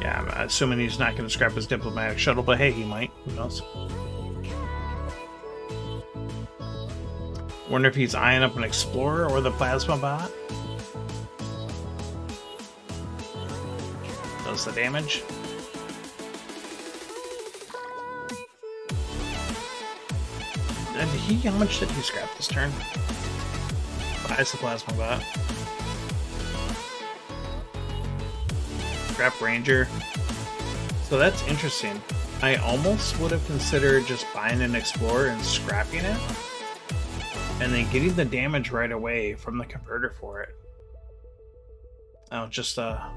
Yeah, I'm assuming he's not going to scrap his diplomatic shuttle, but hey, he might. Who knows? Wonder if he's eyeing up an explorer or the plasma bot. Does the damage. How much did he scrap this turn? Buys the plasma bot. Scrap Ranger. So that's interesting. I almost would have considered just buying an Explorer and scrapping it, and then getting the damage right away from the converter for it. Oh, just not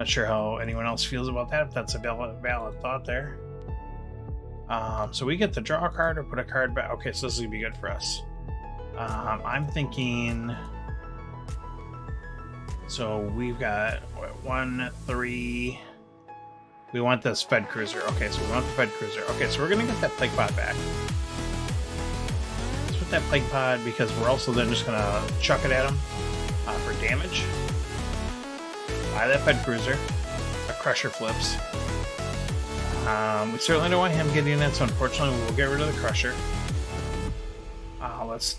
sure how anyone else feels about that, if that's a valid thought there. So we get to draw a card or put a card back. Okay, so this is gonna be good for us. I'm thinking. So we've got 1, 3. We want this Fed Cruiser. Okay, so we want the Fed Cruiser. Okay, so we're gonna get that Plague Pod back. Let's put that Plague Pod because we're also then just gonna chuck it at him for damage. Buy that Fed Cruiser. A Crusher flips. We certainly don't want him getting it, so unfortunately we'll get rid of the Crusher. Let's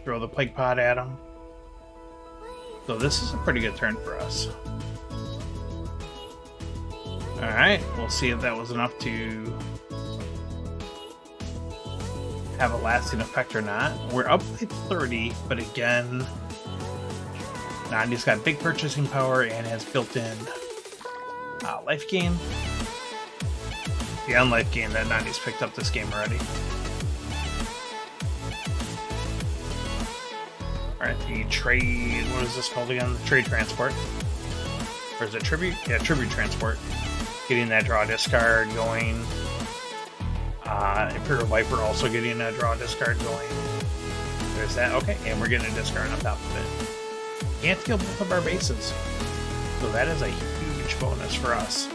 throw the Plague Pod at him. So this is a pretty good turn for us. Alright, we'll see if that was enough to have a lasting effect or not. We're up by 30, but again, Nandi's got big purchasing power and has built-in life gain. Beyond life gain that Nandi's picked up this game already. Alright, the trade, what is this called again? The trade transport. Or is it tribute? Yeah, tribute transport. Getting that draw discard going. Imperial Viper also getting that draw discard going. There's that. Okay, and we're getting a discard on top of it. Can't kill both of our bases. So that is a huge bonus for us.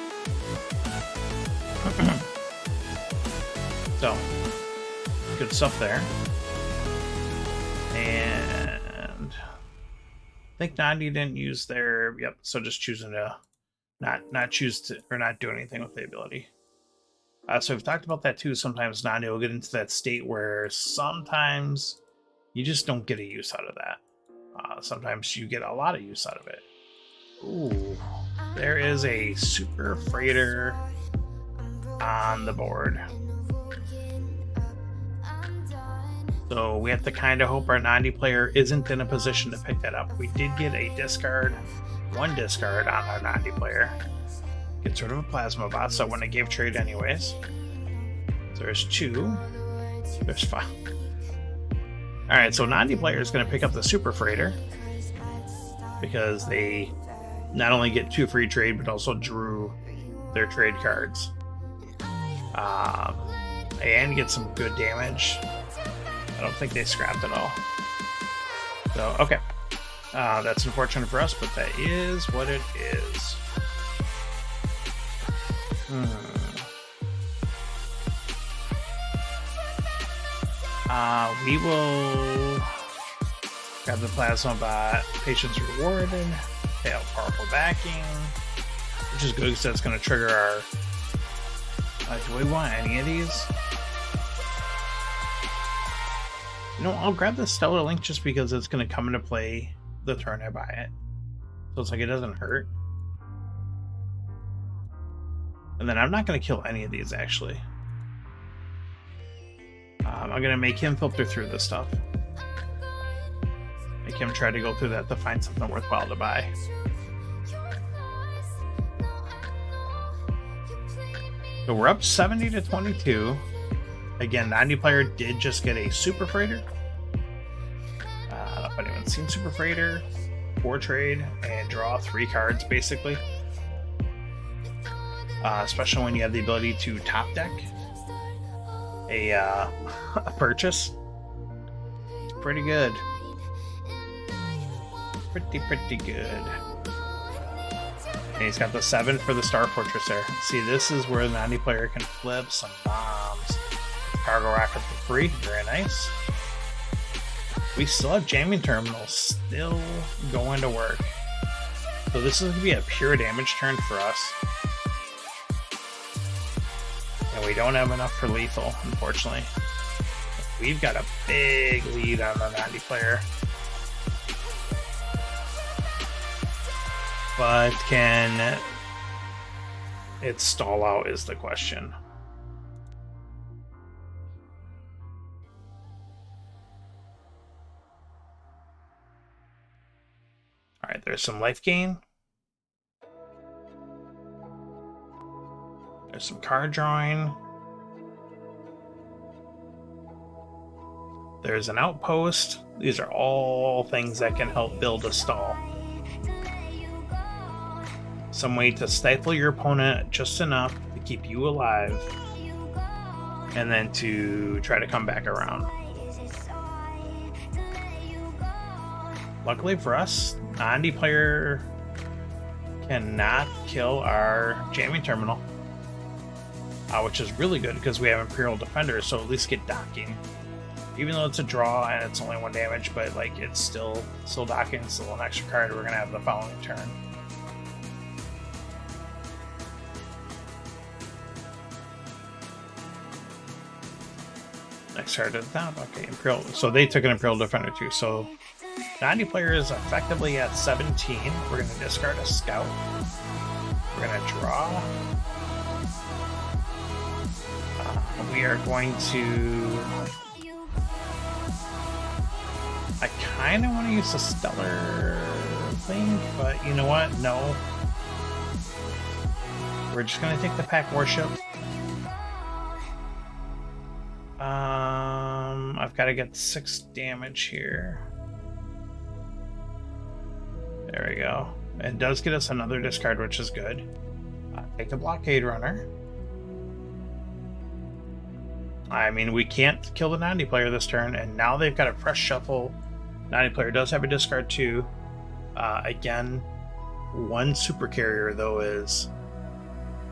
So, good stuff there. And I think Nandi didn't use their, yep, so just choosing to not choose to, or not do anything with the ability. So we've talked about that too. Sometimes Nandi will get into that state where sometimes you just don't get a use out of that. Sometimes you get a lot of use out of it. Ooh, there is a super freighter on the board. So we have to kind of hope our Nandi player isn't in a position to pick that up. We did get a discard, one discard on our Nandi player. Get sort of a plasma bot, so I wouldn't have gave trade anyways. So there's 2. There's 5. Alright, so Nandi player is going to pick up the super freighter because they not only get 2 free trade, but also drew their trade cards. And get some good damage. I don't think they scrapped at all. So, okay. That's unfortunate for us, but that is what it is. We will grab the Plasma Bot. Patience rewarded. Pay out powerful backing. Which is good because that's going to trigger our... do we want any of these? You know, I'll grab the Stellar Link just because it's going to come into play the turn I buy it. So it's like it doesn't hurt. And then I'm not going to kill any of these, actually. I'm going to make him filter through this stuff. Make him try to go through that to find something worthwhile to buy. So we're up 70 to 22. Again, 90 player did just get a Super Freighter. I don't know if anyone's seen Super Freighter. 4 trade and draw 3 cards, basically. Especially when you have the ability to top deck a purchase. It's pretty good. Pretty good. And he's got the 7 for the Star Fortress there. See, this is where the 90 player can flip some bombs. Cargo rocket for free. Very nice. We still have jamming terminals still going to work. So this is going to be a pure damage turn for us. And we don't have enough for lethal, unfortunately. We've got a big lead on the 90 player. But can it stall out is the question. Alright, there's some life gain. There's some card drawing. There's an outpost. These are all things that can help build a stall. Some way to stifle your opponent just enough to keep you alive, and then to try to come back around. Luckily for us, 90 player cannot kill our jamming terminal, which is really good because we have Imperial Defender, so at least get docking. Even though it's a draw and it's only 1 damage, but like it's still docking, still an extra card we're gonna have the following turn. Next card at the top. Okay, Imperial. So they took an Imperial Defender too. So 90 player is effectively at 17. We're going to discard a Scout. We're going to draw. We are going to... I kind of want to use a Stellar thing, but you know what? No. We're just going to take the Pack Warship. I've got to get 6 damage here. There we go. It does get us another discard, which is good. Take a Blockade Runner. I mean, we can't kill the 90 player this turn, and now they've got a fresh shuffle. 90 player does have a discard too. Again, 1 super carrier though is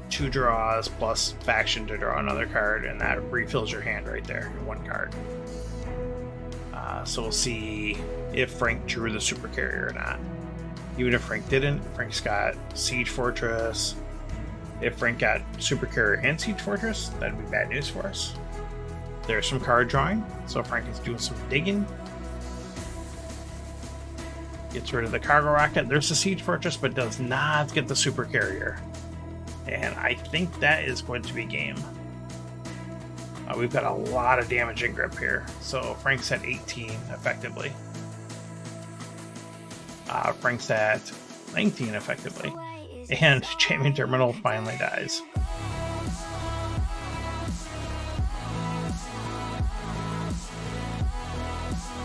2 draws plus faction to draw another card, and that refills your hand right there in 1 card. So we'll see if Frank drew the super carrier or not. Even if Frank didn't, Frank's got Siege Fortress. If Frank got super carrier and Siege Fortress, that'd be bad news for us. There's some card drawing, so Frank is doing some digging. Gets rid of the cargo rocket. There's the Siege Fortress, but does not get the super carrier. And I think that is going to be game. We've got a lot of damage in grip here. So Frank's at 18 effectively. Frank's at 19 effectively. And Jamming Terminal finally dies.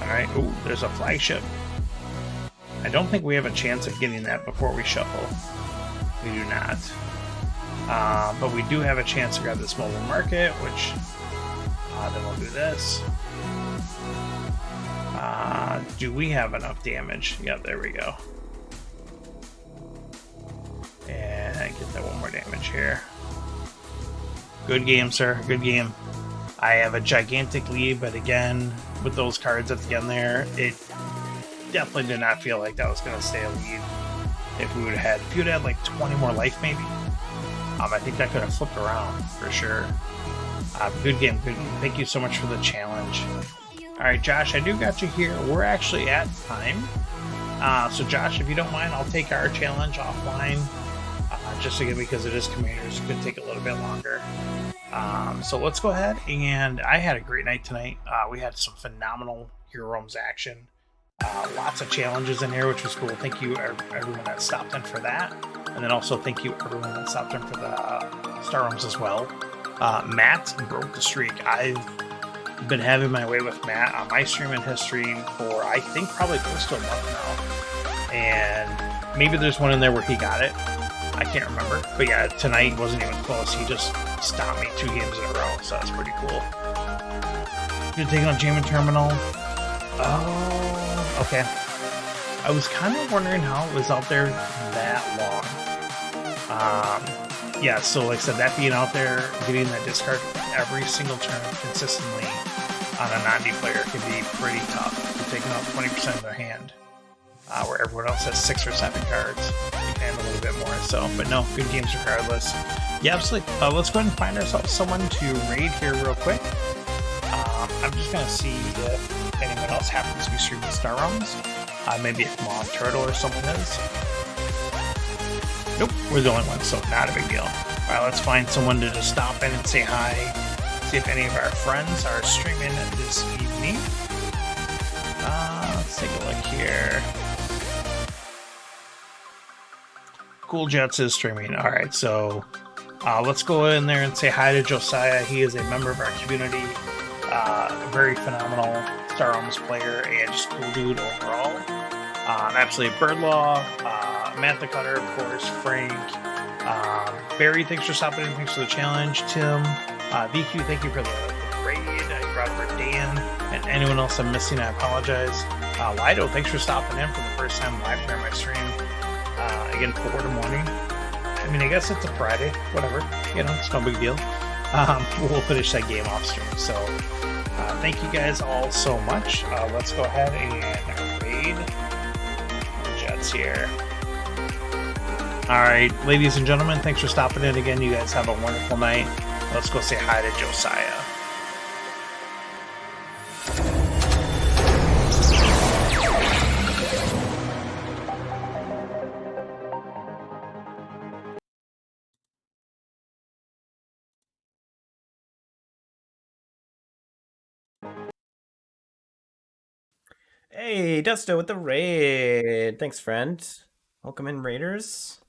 Alright, ooh, there's a flagship. I don't think we have a chance of getting that before we shuffle. We do not. But we do have a chance to grab this mobile market, which then we'll do this. Do we have enough damage? Yep, there we go. And get that 1 more damage here. Good game, sir. Good game. I have a gigantic lead, but again, with those cards at the end there, it definitely did not feel like that was going to stay a lead. If we would have had, if you'd had like 20 more life, maybe. I think that could have flipped around for sure. Good game, good game. Thank you so much for the challenge. All right, Josh, I do got you here. We're actually at time. So Josh, if you don't mind, I'll take our challenge offline. Just again, because it is Commanders, it could take a little bit longer. So let's go ahead, and I had a great night tonight. We had some phenomenal Hero Realms action. Lots of challenges in here, which was cool. Thank you everyone that stopped in for that. And then also thank you everyone that stopped in for the Star Realms as well. Matt broke the streak. I've been having my way with Matt on my streaming history for, I think, probably close to a month now. And maybe there's one in there where he got it. I can't remember. But yeah, tonight wasn't even close. He just stopped me 2 games in a row, so that's pretty cool. You're taking on Jamming Terminal. Oh, okay. I was kind of wondering how it was out there that long. Yeah, so like I said, that being out there, getting that discard every single turn consistently on a 90 player can be pretty tough. You're taking out 20% of their hand, where everyone else has 6 or 7 cards. You can handle a little bit more. So, but no, good games regardless. Yeah, absolutely. Let's go ahead and find ourselves someone to raid here real quick. I'm just gonna see if anyone else happens to be streaming Star Realms. Maybe if Mom Turtle or someone is. Nope, we're the only ones, so not a big deal. Alright, let's find someone to just stop in and say hi. See if any of our friends are streaming this evening. Let's take a look here. Cool Jets is streaming. Alright, so let's go in there and say hi to Josiah. He is a member of our community. Very phenomenal Star Realms player and just cool dude overall. Absolutely Birdlaw, Matt the Cutter, of course, Frank, Barry, thanks for stopping in, thanks for the challenge, Tim, VQ, thank you for the raid, Robert, Dan, and anyone else I'm missing, I apologize. Lido, thanks for stopping in for the first time live during my stream. Again, 4 in the morning. I mean, I guess it's a Friday, whatever, you know, it's no big deal. We'll finish that game off stream, so thank you guys all so much. Let's go ahead and raid the Jets here. Alright, ladies and gentlemen, thanks for stopping in again. You guys have a wonderful night. Let's go say hi to Josiah. Hey, Dusto with the raid. Thanks, friend. Welcome in, raiders.